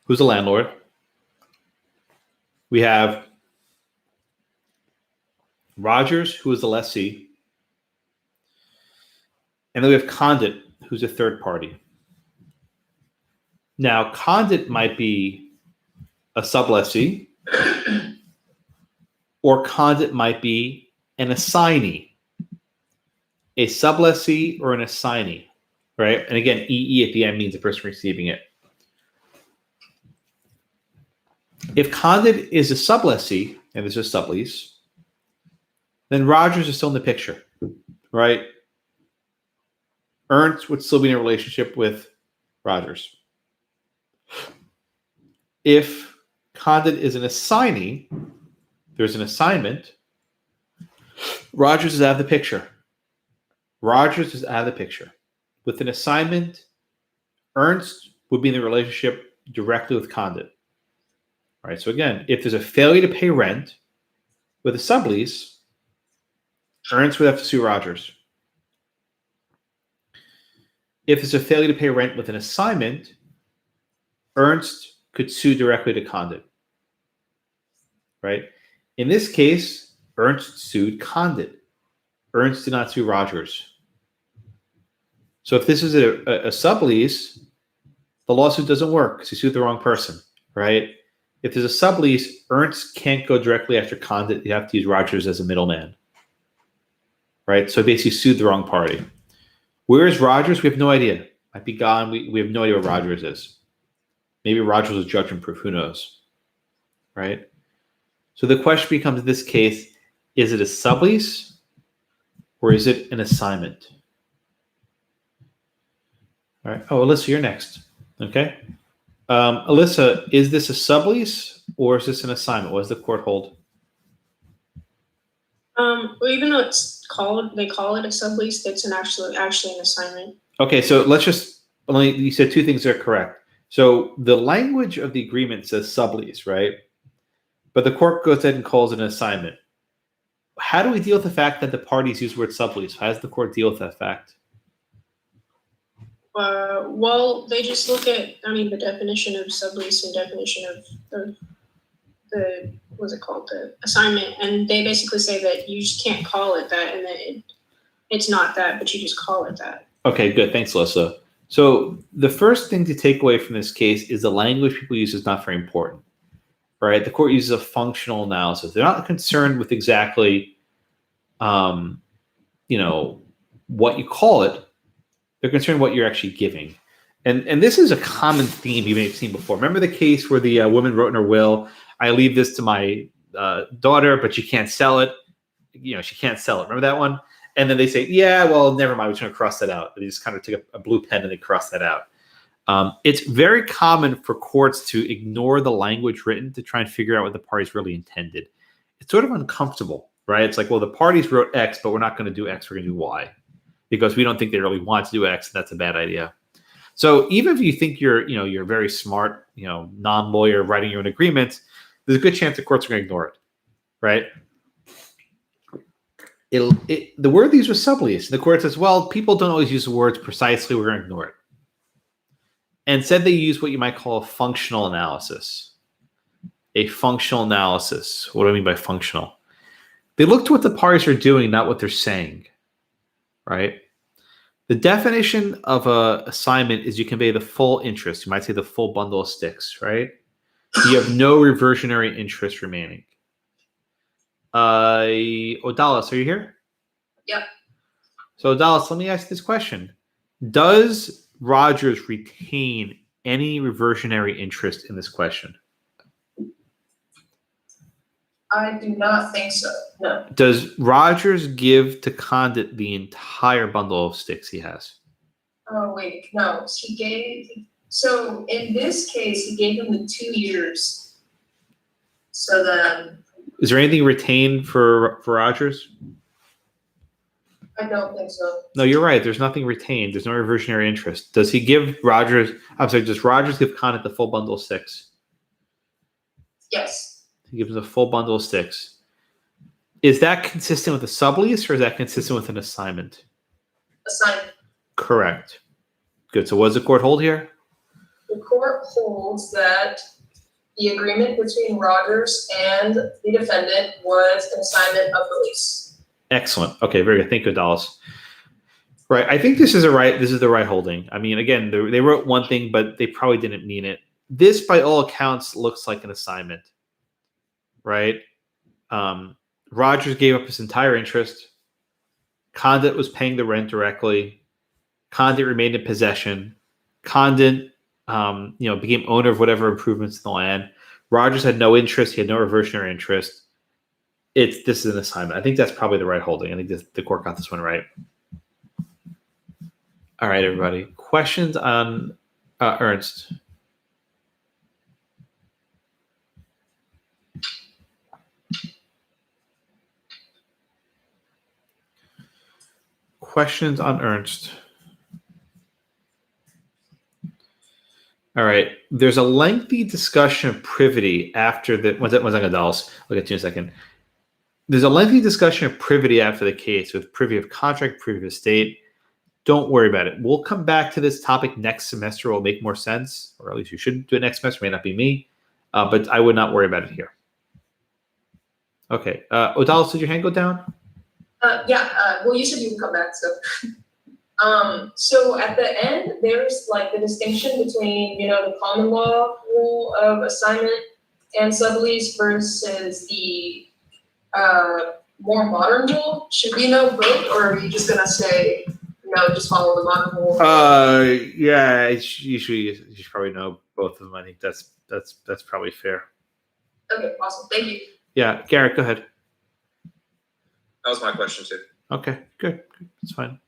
who's the landlord. We have Rogers, who is the lessee. And then we have Conditt, who's a third party. Now, Conditt might be a sublessee, or Conditt might be an assignee, a sublessee or an assignee, right? And again, EE at the end means the person receiving it. If Conditt is a sublessee, and there's a sublease, then Rogers is still in the picture, right? Ernst would still be in a relationship with Rogers. If Conditt is an assignee, there's an assignment, Rogers is out of the picture. Rogers is out of the picture. With an assignment, Ernst would be in the relationship directly with Conditt. All right, so again, if there's a failure to pay rent with a sublease, Ernst would have to sue Rogers. If there's a failure to pay rent with an assignment, Ernst could sue directly to Conditt. Right? In this case, Ernst sued Conditt. Ernst did not sue Rogers. So if this is a sublease, the lawsuit doesn't work because he sued the wrong person, right? If there's a sublease, Ernst can't go directly after Conditt. You have to use Rogers as a middleman, right? So basically sued the wrong party. Where is Rogers? We have no idea. Might be gone. We have no idea where Rogers is. Maybe Rogers was judgment proof. Who knows, right? So the question becomes in this case, is it a sublease or is it an assignment? All right. Oh, Alyssa, you're next. Okay. Alyssa, is this a sublease or is this an assignment? What does the court hold? Well, even though they call it a sublease, it's actually an assignment. Okay, so you said two things are correct. So the language of the agreement says sublease, right? but the court goes ahead and calls it an assignment. How do we deal with the fact that the parties use the word sublease? How does the court deal with that fact? Well, they just look at, the definition of sublease and definition of the what's it called, the assignment, and they basically say that you just can't call it that, and that it's not that, but you just call it that. Okay, good. Thanks, Alyssa. So the first thing to take away from this case is the language people use is not very important, right? The court uses a functional analysis. They're not concerned with exactly, what you call it. They're concerned what you're actually giving. And this is a common theme you may have seen before. Remember the case where the woman wrote in her will, I leave this to my daughter, but she can't sell it. She can't sell it. Remember that one? And then they say, yeah, well, never mind. We're just going to cross that out. They just kind of take a blue pen and they cross that out. It's very common for courts to ignore the language written to try and figure out what the parties really intended. It's sort of uncomfortable, right? It's like, well, the parties wrote X, but we're not going to do X. We're going to do Y because we don't think they really want to do X. And that's a bad idea. So even if you think you're very smart, non-lawyer writing your own agreements, there's a good chance the courts are going to ignore it, right? The word they use was sublease. The court says, well, people don't always use the words precisely. We're going to ignore it. And said they use what you might call a functional analysis. A functional analysis. What do I mean by functional? They look to what the parties are doing, not what they're saying, right? The definition of a assignment is you convey the full interest. You might say the full bundle of sticks, right? You have no reversionary interest remaining. Odalis, are you here? Yep. So Odalis, let me ask this question. Does Rogers retain any reversionary interest in this question? I do not think so, no. Does Rogers give to Conditt the entire bundle of sticks he has? Oh, wait, no, so in this case, he gave him the 2 years. So then. Is there anything retained for Rogers? I don't think so. No, you're right. There's nothing retained. There's no reversionary interest. Does Rogers give Conditt the full bundle of sticks? Yes. He gives him a full bundle of sticks. Is that consistent with a sublease or is that consistent with an assignment? Assignment. Correct. Good. So what does the court hold here? The court holds that the agreement between Rogers and the defendant was an assignment of the lease. Excellent. Okay, very good. Thank you, Dallas. Right. I think this is the right holding. I mean, again, they wrote one thing, but they probably didn't mean it. This, by all accounts, looks like an assignment. Right? Rogers gave up his entire interest. Conditt was paying the rent directly. Conditt remained in possession. Conditt, became owner of whatever improvements in the land. Rogers had no interest. He had no reversionary interest. This is an assignment. I think that's probably the right holding. I think the court got this one right. All right, everybody. Questions on Ernst? Questions on Ernst? All right. There's a lengthy discussion of privity after the. One second, Dallas. I'll get to you in a second. There's a lengthy discussion of privity after the case with privy of contract, privy of estate. Don't worry about it. We'll come back to this topic next semester. It'll make more sense, or at least you should do it next semester. It may not be me, but I would not worry about it here. Okay. Odalis, did your hand go down? Well, you said you would come back, so. So at the end, there's like the distinction between, the common law rule of assignment and sublease versus the more modern rule. Should we know both, or are you just gonna say, no, just follow the modern rule? Yeah, you should probably know both of them. I think that's probably fair. Okay, awesome. Thank you. Yeah, Garrett, go ahead. That was my question too. Okay, good. That's fine.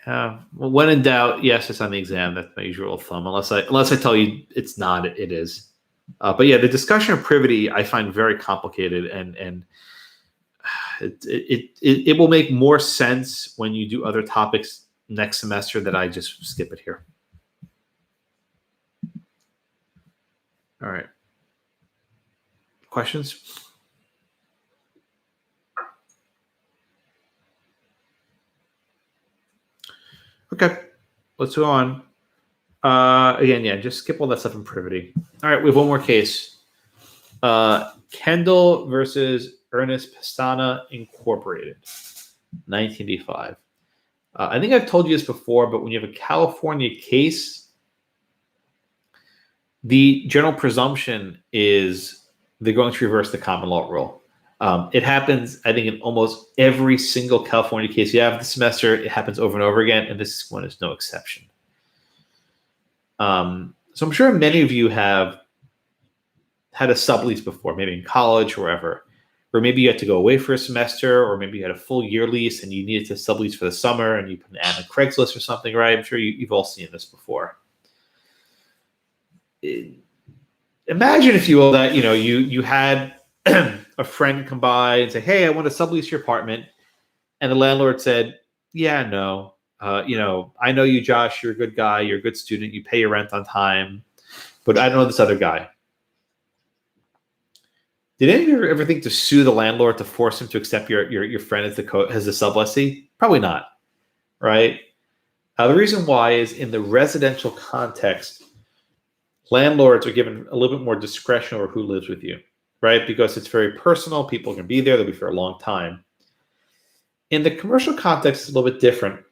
Yeah. Well, when in doubt, yes, it's on the exam. That's my usual rule of thumb. Unless I tell you it's not, it is. But yeah, the discussion of privity I find very complicated, and it will make more sense when you do other topics next semester that I just skip it here. All right. Questions? Okay, let's go on. Again, yeah, just skip all that stuff in privity. All right, we have one more case. Kendall versus Ernest Pastana Incorporated, 1985. I think I've told you this before, but when you have a California case, the general presumption is they're going to reverse the common law rule. It happens, I think, in almost every single California case you have this semester. It happens over and over again, and this one is no exception. So I'm sure many of you have had a sublease before, maybe in college or wherever, or maybe you had to go away for a semester, or maybe you had a full year lease and you needed to sublease for the summer and you put an ad on Craigslist or something, right? I'm sure you've all seen this before. Imagine, if you will, that you had a friend come by and say, "Hey, I want to sublease your apartment," and the landlord said, "Yeah, no. I know you, Josh. You're a good guy. You're a good student. You pay your rent on time, but I don't know this other guy." Did any of you ever think to sue the landlord to force him to accept your friend as the sublessee? Probably not, right? The reason why is, in the residential context, landlords are given a little bit more discretion over who lives with you, right? Because it's very personal. People can be there. They'll be for a long time. In the commercial context, it's a little bit different,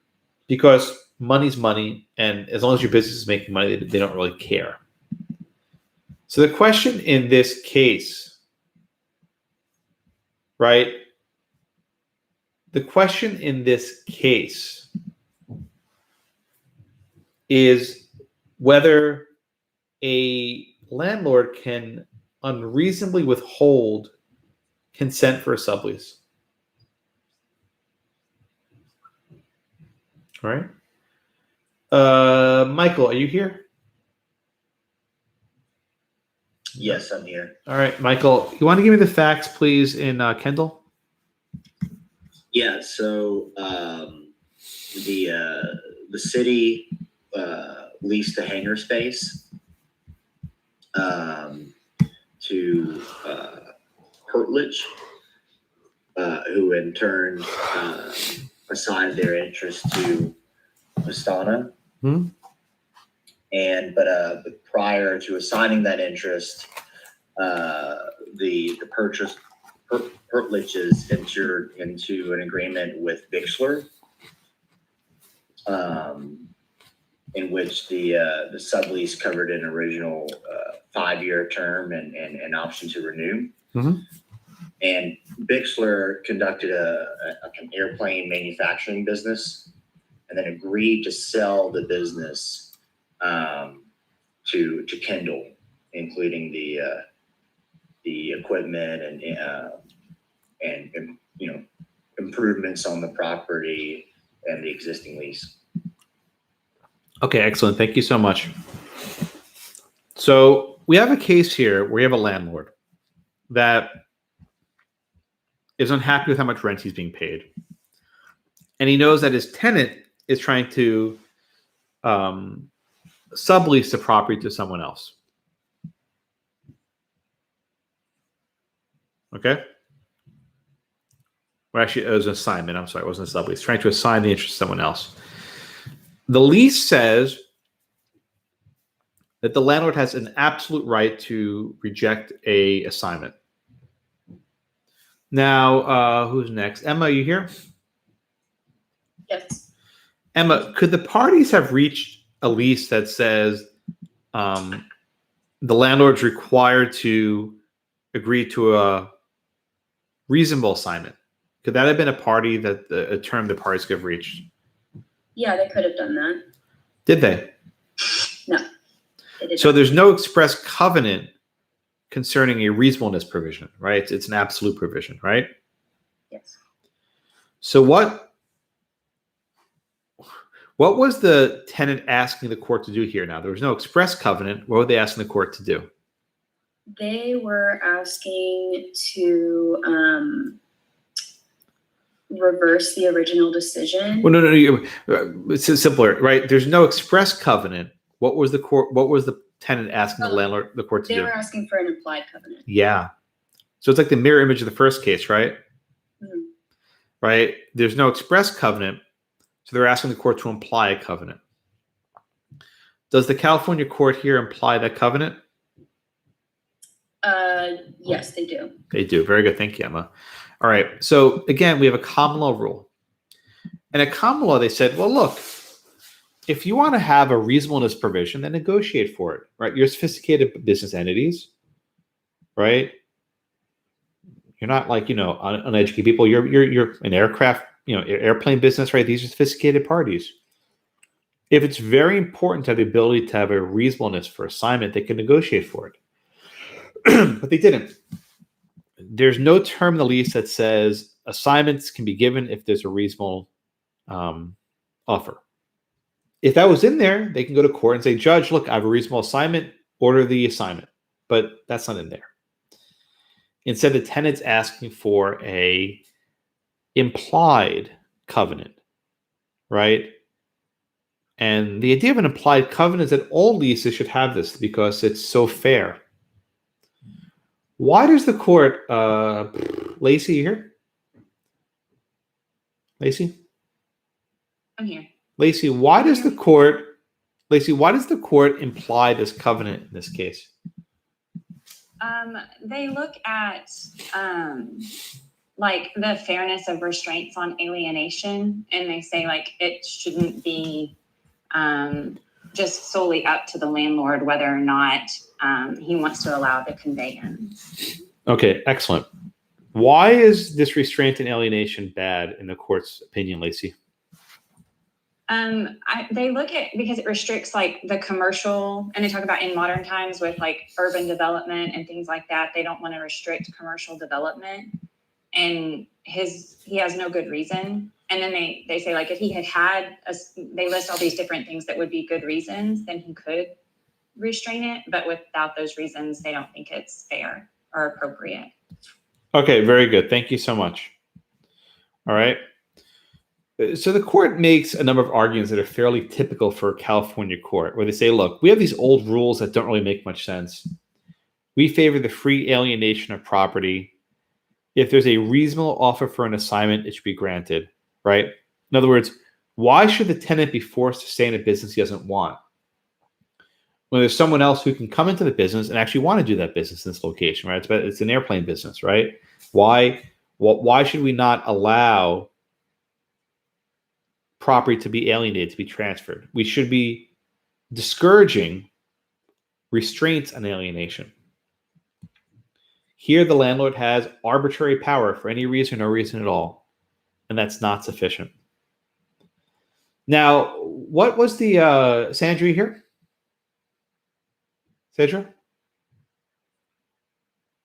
because money's money, and as long as your business is making money, they don't really care. So the question in this case, right? The question in this case is whether a landlord can unreasonably withhold consent for a sublease. All right. Michael, are you here? Yes, I'm here. All right, Michael, you want to give me the facts, please, in Kendall? Yeah. So the city leased a hangar space to Hertledge, who in turn assigned their interest to Pastana. Hmm? But prior to assigning that interest, the Hertledges entered into an agreement with Bixler, in which the sublease covered an original 5-year term and an option to renew. Mm-hmm. And Bixler conducted an airplane manufacturing business, and then agreed to sell the business to Kendall, including the equipment and improvements on the property and the existing lease. Okay, excellent. Thank you so much. So we have a case here where you have a landlord that is unhappy with how much rent he's being paid, and he knows that his tenant is trying to sublease the property to someone else. Okay? Well, actually, it was an assignment. I'm sorry, it wasn't a sublease. Trying to assign the interest to someone else. The lease says that the landlord has an absolute right to reject a assignment. Now, who's next? Emma, you here? Yes. Emma, could the parties have reached a lease that says the landlord's required to agree to a reasonable assignment? Could that have been a term the parties could have reached? Yeah, they could have done that. Did they? No. They did So not. there's no express covenant concerning a reasonableness provision, right? It's an absolute provision, right? Yes. So what was the tenant asking the court to do here now? There was no express covenant. What were they asking the court to do? They were asking to reverse the original decision. Well, no. It's simpler, right? There's no express covenant. What was the tenant asking the court to They do? were asking for an implied covenant. Yeah. So it's like the mirror image of the first case, right? Mhm. Right? There's no express covenant, so they're asking the court to imply a covenant. Does the California court here imply that covenant? Yes, they do. They do. Very good. Thank you, Emma. All right. So again, we have a common law rule. And a common law, they said, well, look, if you want to have a reasonableness provision, then negotiate for it, right? You're sophisticated business entities, right? You're not like, uneducated people. You're an aircraft, airplane business, right? These are sophisticated parties. If it's very important to have the ability to have a reasonableness for assignment, they can negotiate for it. But they didn't. There's no term in the lease that says assignments can be given if there's a reasonable offer. If that was in there, they can go to court and say, Judge, look, I have a reasonable assignment, order the assignment. But that's not in there. Instead, the tenant's asking for a implied covenant, right? And the idea of an implied covenant is that all leases should have this because it's so fair. Why does the court, Lacey, you here? Lacey? I'm here. Lacey, why does the court imply this covenant in this case? They look at like the fairness of restraints on alienation, and they say like it shouldn't be just solely up to the landlord whether or not he wants to allow the conveyance. Okay, excellent. Why is this restraint and alienation bad in the court's opinion, Lacey? They look at because it restricts like the commercial, and they talk about in modern times with like urban development and things like that. They don't want to restrict commercial development, and he has no good reason. And then they say like if he had they list all these different things that would be good reasons, then he could restrain it. But without those reasons, they don't think it's fair or appropriate. Okay, very good. Thank you so much. All right. So the court makes a number of arguments that are fairly typical for a California court, where they say, look, we have these old rules that don't really make much sense. We favor the free alienation of property. If there's a reasonable offer for an assignment, it should be granted, right? In other words, why should the tenant be forced to stay in a business he doesn't want when there's someone else who can come into the business and actually want to do that business in this location, right? It's an airplane business, right? Why should we not allow property to be alienated, to be transferred? We should be discouraging restraints on alienation. Here, the landlord has arbitrary power for any reason or no reason at all, and that's not sufficient. Now, what was the Sandra here? Sandra?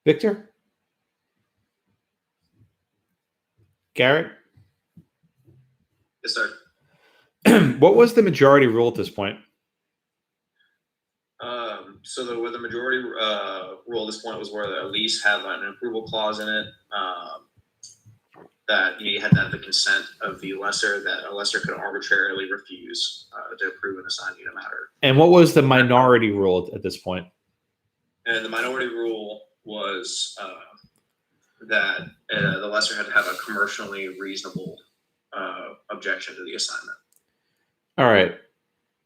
Victor? Garrett? Yes, sir. What was the majority rule at this point? So the majority rule at this point was where the lease had an approval clause in it, that you had to have the consent of the lessor, that a lessor could arbitrarily refuse to approve an assigned unit matter. And what was the minority rule at this point? And the minority rule was that the lessor had to have a commercially reasonable objection to the assignment. All right.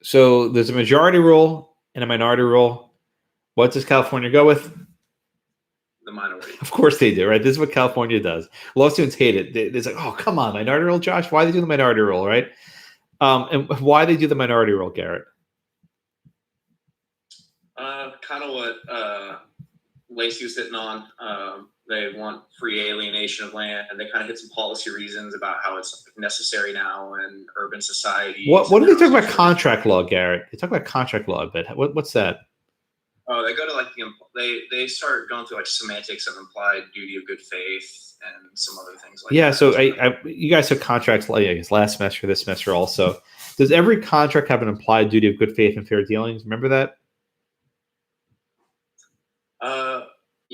So there's a majority rule and a minority rule. What does California go with? The minority. Of course they do, right? This is what California does. Law students hate it. It's like, oh, come on, minority rule, Josh. Why they do the minority rule, right? And why they do the minority rule, Garrett? Kind of what Lacey was hitting on. They want free alienation of land, and they kind of hit some policy reasons about how it's necessary now in urban society. What do they talk about contract law, Garrett? They talk about contract law a bit. What's that? Oh, they go to like they start going through like semantics of implied duty of good faith and some other things like that. Yeah, so you guys have contracts like I guess last semester, this semester also. Does every contract have an implied duty of good faith and fair dealings? Remember that?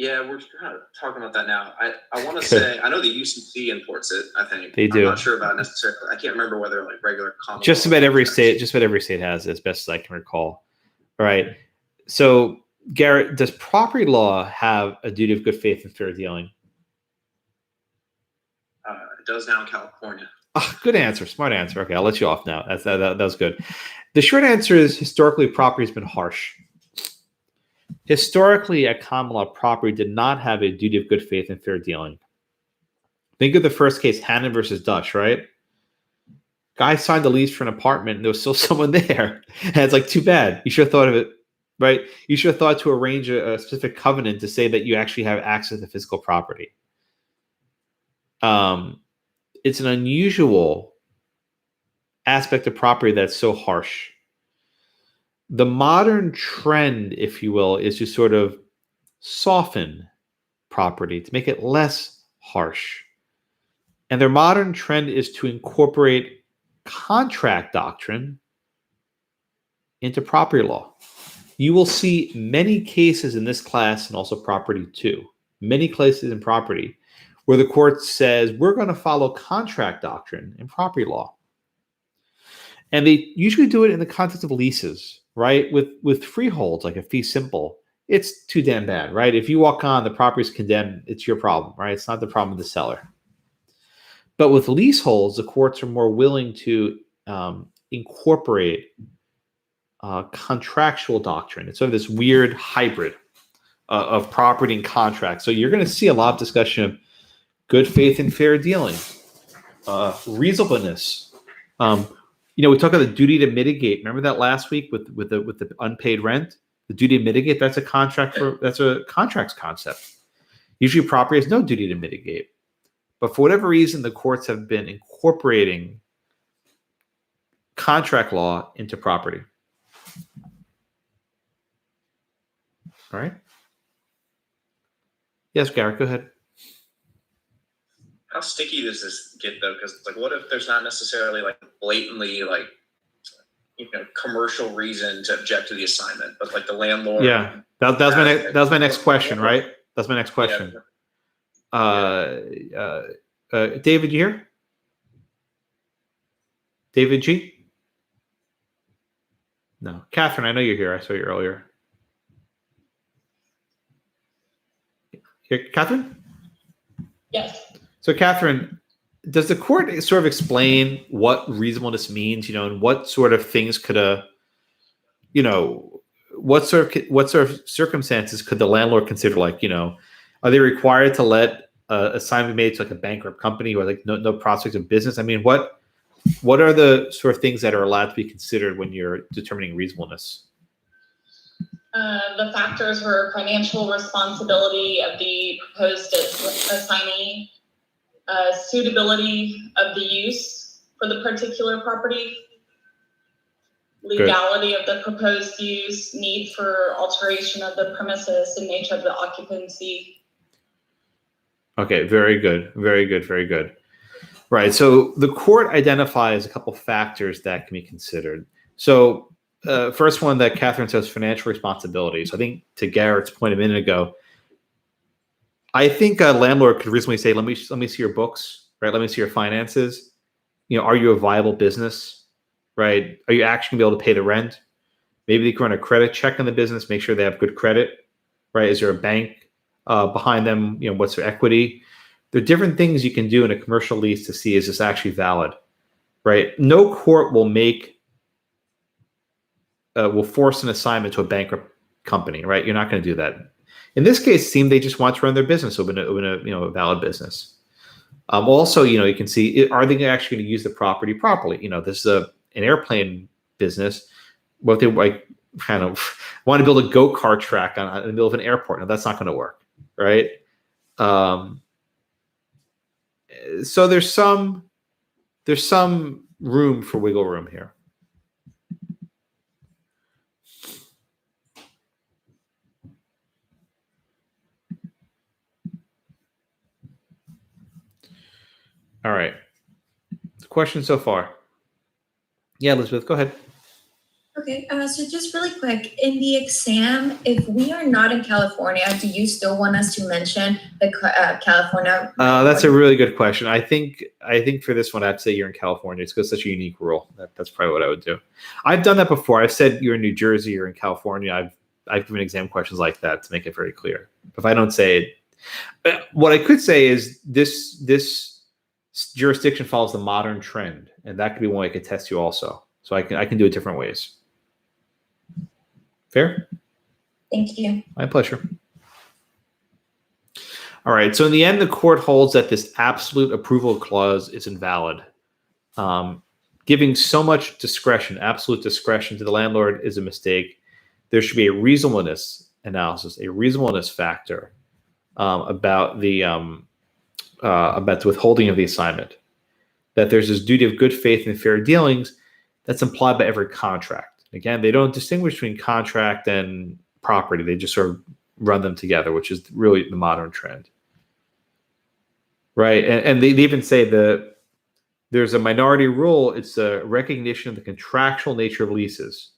Yeah, we're kind of talking about that now. I want to say I know the UCC imports it. I think they do. I'm not sure about necessarily. I can't remember whether like regular common. Just about every state has it, as best as I can recall. All right. So Garrett, does property law have a duty of good faith and fair dealing? It does now in California. Oh, good answer. Smart answer. Okay, I'll let you off now. That was good. The short answer is historically property has been harsh. Historically, at common law, property did not have a duty of good faith and fair dealing. Think of the first case, Hannan versus Dusch, right? Guy signed the lease for an apartment and there was still someone there. And it's like, too bad. You should have thought of it, right? You should have thought to arrange a specific covenant to say that you actually have access to physical property. It's an unusual aspect of property that's so harsh. The modern trend, if you will, is to sort of soften property, to make it less harsh. And their modern trend is to incorporate contract doctrine into property law. You will see many cases in this class and also property too, many cases in property where the court says, we're going to follow contract doctrine in property law. And they usually do it in the context of leases, right? With freeholds, like a fee simple, it's too damn bad, right? If you walk on, the property's condemned, it's your problem, right? It's not the problem of the seller. But with leaseholds, the courts are more willing to incorporate contractual doctrine. It's sort of this weird hybrid of property and contract. So you're going to see a lot of discussion of good faith and fair dealing, reasonableness. We talk about the duty to mitigate. Remember that last week with the unpaid rent, the duty to mitigate. That's a contracts concept. Usually, property has no duty to mitigate, but for whatever reason, the courts have been incorporating contract law into property. All right. Yes, Garrett, go ahead. How sticky does this get though? Because what if there's not necessarily blatantly commercial reason to object to the assignment, but the landlord? Yeah, that was my next question, right? That's my next question. Yeah. David, you here? David G? No. Catherine, I know you're here. I saw you earlier. Here, Catherine? Yes. So, Catherine, does the court sort of explain what reasonableness means, and what sort of things could what sort of circumstances could the landlord consider? Are they required to let assignment be made to a bankrupt company or no prospects of business? I mean, what are the sort of things that are allowed to be considered when you're determining reasonableness? The factors were financial responsibility of the proposed assignee, suitability of the use for the particular property, legality of the proposed use, need for alteration of the premises, and nature of the occupancy. Okay, very good, very good, very good. Right, so the court identifies a couple factors that can be considered. So first one that Catherine says, financial responsibility. So I think to Garrett's point a minute ago, I think a landlord could reasonably say, let me see your books, right? Let me see your finances. Are you a viable business, right? Are you actually going to be able to pay the rent? Maybe they can run a credit check on the business, make sure they have good credit, right? Is there a bank behind them? What's their equity? There are different things you can do in a commercial lease to see, is this actually valid, right? No court will will force an assignment to a bankrupt company, right? You're not going to do that. In this case, it seemed they just want to run their business, open a valid business. Also, you can see, are they actually going to use the property properly? This is an airplane business. What they kind of want to build a go-kart track in the middle of an airport. Now that's not going to work, right? So there's some room for wiggle room here. All right. Question so far. Yeah, Elizabeth, go ahead. Okay, so just really quick, in the exam, if we are not in California, do you still want us to mention the California? That's a really good question. I think for this one, I'd say you're in California. It's such a unique rule. That's probably what I would do. I've done that before. I've said you're in New Jersey, you're in California. I've given exam questions like that to make it very clear. If I don't say it, what I could say is this jurisdiction follows the modern trend, and that could be one I could test you also. So I can do it different ways. Fair? Thank you. My pleasure. All right. So in the end, the court holds that this absolute approval clause is invalid. Giving so much discretion, absolute discretion to the landlord is a mistake. There should be a reasonableness analysis, a reasonableness factor about the withholding of the assignment. That there's this duty of good faith and fair dealings that's implied by every contract. Again, they don't distinguish between contract and property. They just sort of run them together, which is really the modern trend. Right. And they even say there's a minority rule. It's a recognition of the contractual nature of leases.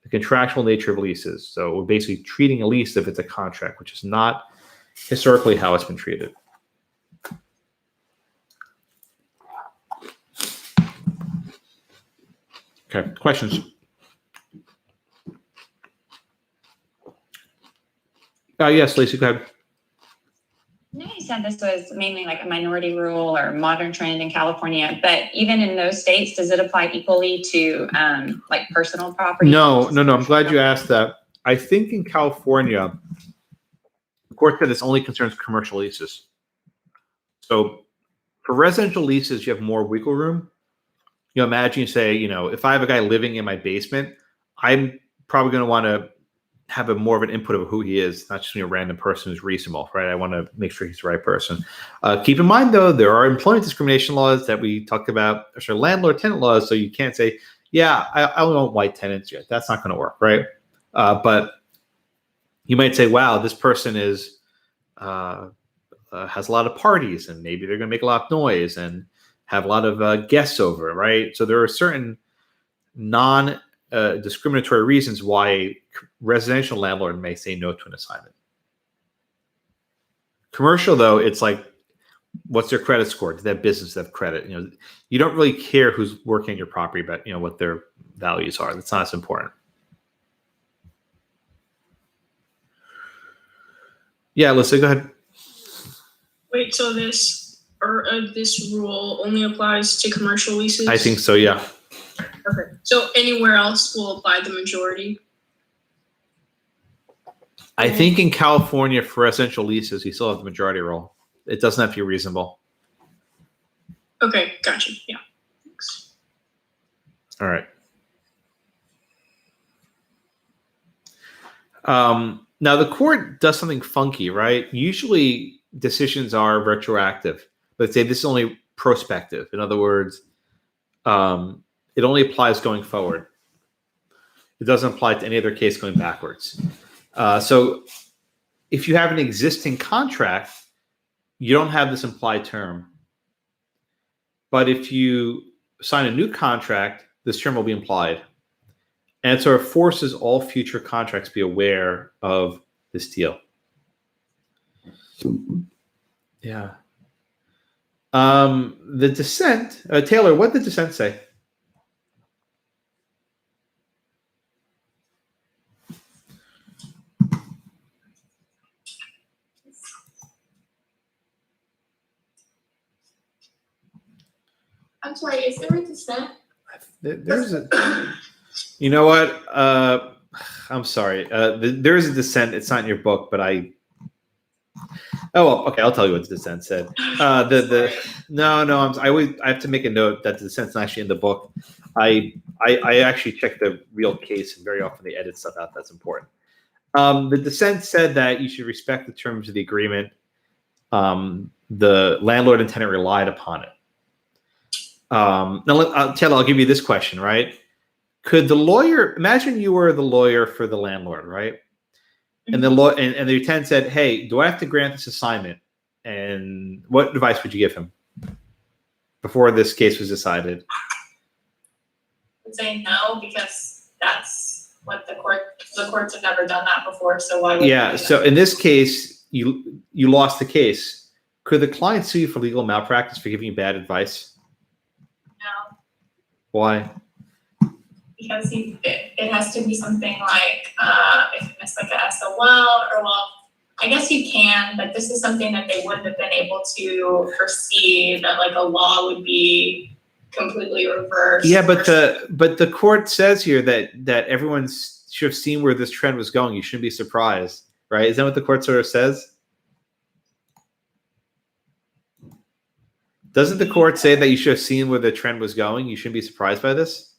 The contractual nature of leases. So we're basically treating a lease if it's a contract, which is not historically how it's been treated. Okay, questions? Yes, Lacey, go ahead. I know you said this was mainly like a minority rule or modern trend in California, but even in those states, does it apply equally to like personal property? No. I'm glad you asked that. I think in California, the court said this only concerns commercial leases. So for residential leases, you have more wiggle room. Imagine you say, if I have a guy living in my basement, I'm probably going to want to have more of an input of who he is, not just a random person who's reasonable, right? I want to make sure he's the right person. Keep in mind, though, there are employment discrimination laws that we talked about, or landlord-tenant laws, so you can't say, I only want white tenants yet. That's not going to work, right? But you might say, wow, this person is has a lot of parties, and maybe they're going to make a lot of noise and have a lot of guests over, right? So there are certain discriminatory reasons why a residential landlord may say no to an assignment. Commercial, though, it's like, what's their credit score? Do they have business? Do they have credit? You don't really care who's working on your property, but what their values are. That's not as important. Yeah, Alyssa, go ahead. Wait, so this rule only applies to commercial leases? I think so, yeah. Okay. So anywhere else will apply the majority? I think in California for residential leases, you still have the majority rule. It doesn't have to be reasonable. Okay, gotcha. Yeah. Thanks. All right. Now the court does something funky, right? Usually decisions are retroactive, but say this is only prospective. In other words, it only applies going forward. It doesn't apply to any other case going backwards. So if you have an existing contract, you don't have this implied term. But if you sign a new contract, this term will be implied. And so it forces all future contracts to be aware of this deal. Yeah. The dissent, Taylor, what did the dissent say? I'm sorry, is there a dissent? There's a, you know what? I'm sorry. There is a dissent. It's not in your book, but oh, well, okay. I'll tell you what the dissent said. I have to make a note that the dissent's not actually in the book. I actually check the real case, and very often they edit stuff out that's important. The dissent said that you should respect the terms of the agreement. The landlord and tenant relied upon it. Now, Taylor, I'll give you this question, right? Could the lawyer, imagine you were the lawyer for the landlord, right? And the tenant said, hey, do I have to grant this assignment? And what advice would you give him before this case was decided? I would say no, because that's what the courts have never done that before. So why would Yeah. So in this case, you lost the case. Could the client sue you for legal malpractice for giving you bad advice? No. Why? because it has to be something like, if it's like a SOL, or well, I guess you can, but this is something that they wouldn't have been able to foresee, that like a law would be completely reversed. Yeah, but the court says here that everyone should have seen where this trend was going. You shouldn't be surprised, right? Is that what the court sort of says? Doesn't the court say that you should have seen where the trend was going? You shouldn't be surprised by this?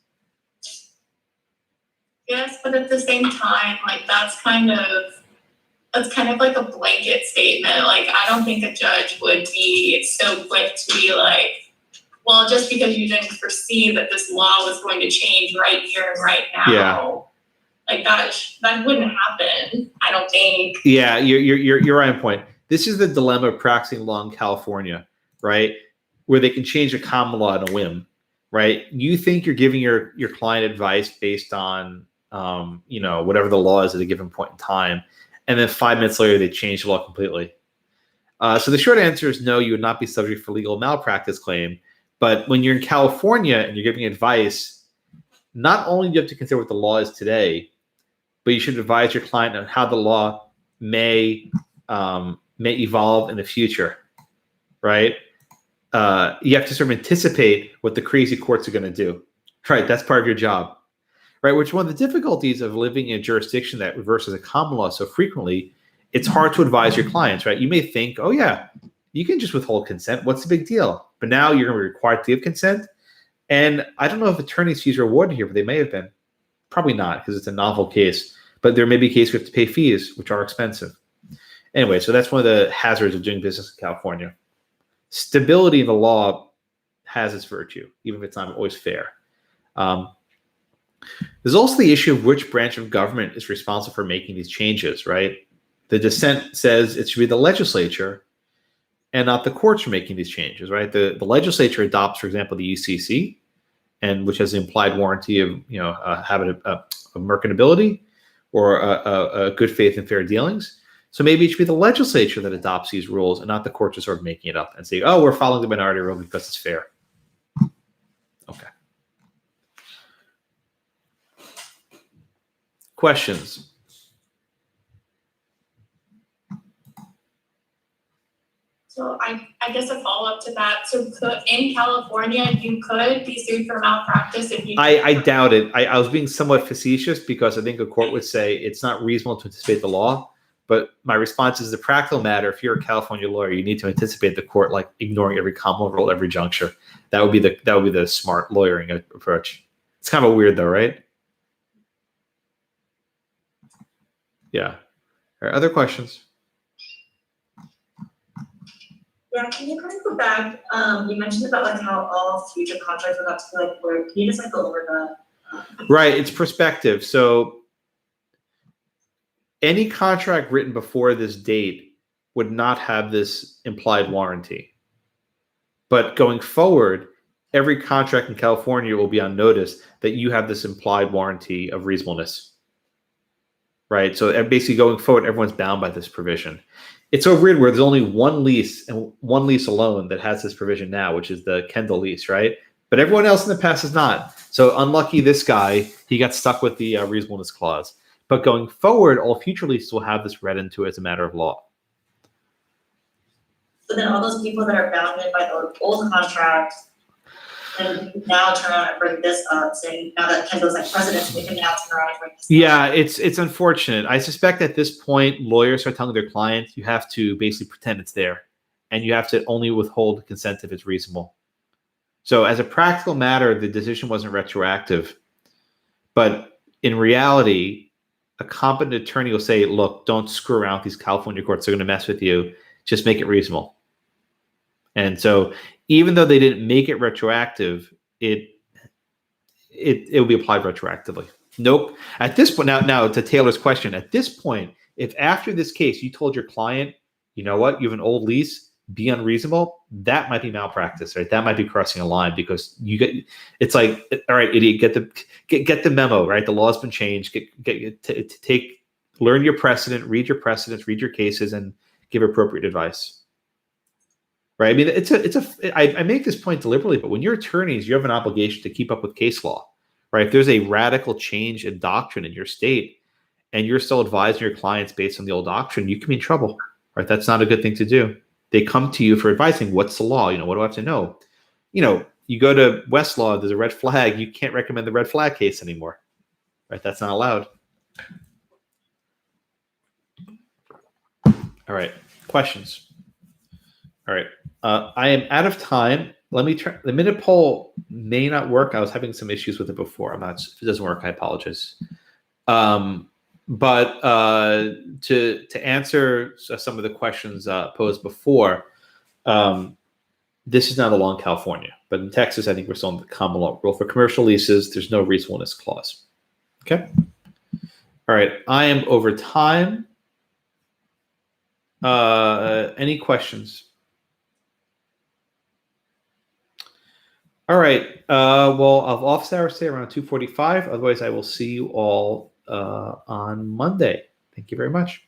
Yes, but at the same time, like that's kind of like a blanket statement. Like I don't think a judge would be so quick to be like, well, just because you didn't foresee that this law was going to change right here and right now. Yeah. Like that wouldn't happen, I don't think. Yeah, you're right on point. This is the dilemma of practicing law in California, right? Where they can change a common law on a whim, right? You think you're giving your client advice based on whatever the law is at a given point in time, and then 5 minutes later they change the law completely. So the short answer is no, you would not be subject for legal malpractice claim. But when you're in California and you're giving advice, not only do you have to consider what the law is today, but you should advise your client on how the law may evolve in the future, right? You have to sort of anticipate what the crazy courts are going to do, right? That's part of your job, right? Which one of the difficulties of living in a jurisdiction that reverses a common law so frequently, it's hard to advise your clients, right? You may think, oh yeah, you can just withhold consent. What's the big deal? But now you're going to be required to give consent. And I don't know if attorney's fees are awarded here, but they may have been. Probably not, because it's a novel case. But there may be a case we have to pay fees, which are expensive. Anyway, so that's one of the hazards of doing business in California. Stability in the law has its virtue, even if it's not always fair. There's also the issue of which branch of government is responsible for making these changes, right? The dissent says it should be the legislature and not the courts for making these changes, right? The legislature adopts, for example, the UCC, and which has the implied warranty of having a mercantility or a good faith and fair dealings. So maybe it should be the legislature that adopts these rules and not the courts just sort of making it up and say, oh, we're following the minority rule because it's fair. Okay. Questions? So I guess a follow-up to that. So in California, you could be sued for malpractice if you. I doubt it. I was being somewhat facetious because I think a court would say it's not reasonable to anticipate the law. But my response is the practical matter. If you're a California lawyer, you need to anticipate the court like ignoring every common rule, every juncture. That would be the smart lawyering approach. It's kind of weird though, right? Yeah. All right, other questions? Yeah, can you kind of go back? You mentioned about like how all future contracts would have to be like work. Can you just like go over that? Right, it's prospective. So any contract written before this date would not have this implied warranty. But going forward, every contract in California will be on notice that you have this implied warranty of reasonableness. Right? So basically going forward, everyone's bound by this provision. It's so weird where there's only one lease and one lease alone that has this provision now, which is the Kendall lease, right? But everyone else in the past is not. So unlucky this guy, he got stuck with the reasonableness clause. But going forward, all future leases will have this read into as a matter of law. So then all those people that are bounded by the old contract and now turn around and bring this up, saying now that Kendall's like president, they can now turn around and bring this up. Yeah, it's unfortunate. I suspect at this point, lawyers are telling their clients, you have to basically pretend it's there. And you have to only withhold consent if it's reasonable. So as a practical matter, the decision wasn't retroactive. But in reality, a competent attorney will say, look, don't screw around with these California courts. They're going to mess with you. Just make it reasonable. And so even though they didn't make it retroactive, it will be applied retroactively. Nope. At this point, now to Taylor's question, at this point, if after this case you told your client, you know what, you have an old lease, be unreasonable, that might be malpractice, right? That might be crossing a line because it's like, all right, idiot, get the memo, right? The law's been changed. Learn your precedent, read your precedents, read your cases, and give appropriate advice. Right? I mean, I make this point deliberately, but when you're attorneys, you have an obligation to keep up with case law, right? If there's a radical change in doctrine in your state and you're still advising your clients based on the old doctrine, you can be in trouble, right? That's not a good thing to do. They come to you for advising. What's the law? You know, what do I have to know? You know, you go to Westlaw, there's a red flag. You can't recommend the red flag case anymore, right? That's not allowed. All right, questions? All right, I am out of time. Let me try. The minute poll may not work. I was having some issues with it before. I'm not. If it doesn't work, I apologize. But to answer some of the questions posed before, this is not a law in California, but in Texas, I think we're still in the common law rule for commercial leases. There's no reasonableness clause. Okay. All right. I am over time. Any questions? All right. Well, I'll office hours say around 2:45. Otherwise, I will see you all on Monday. Thank you very much.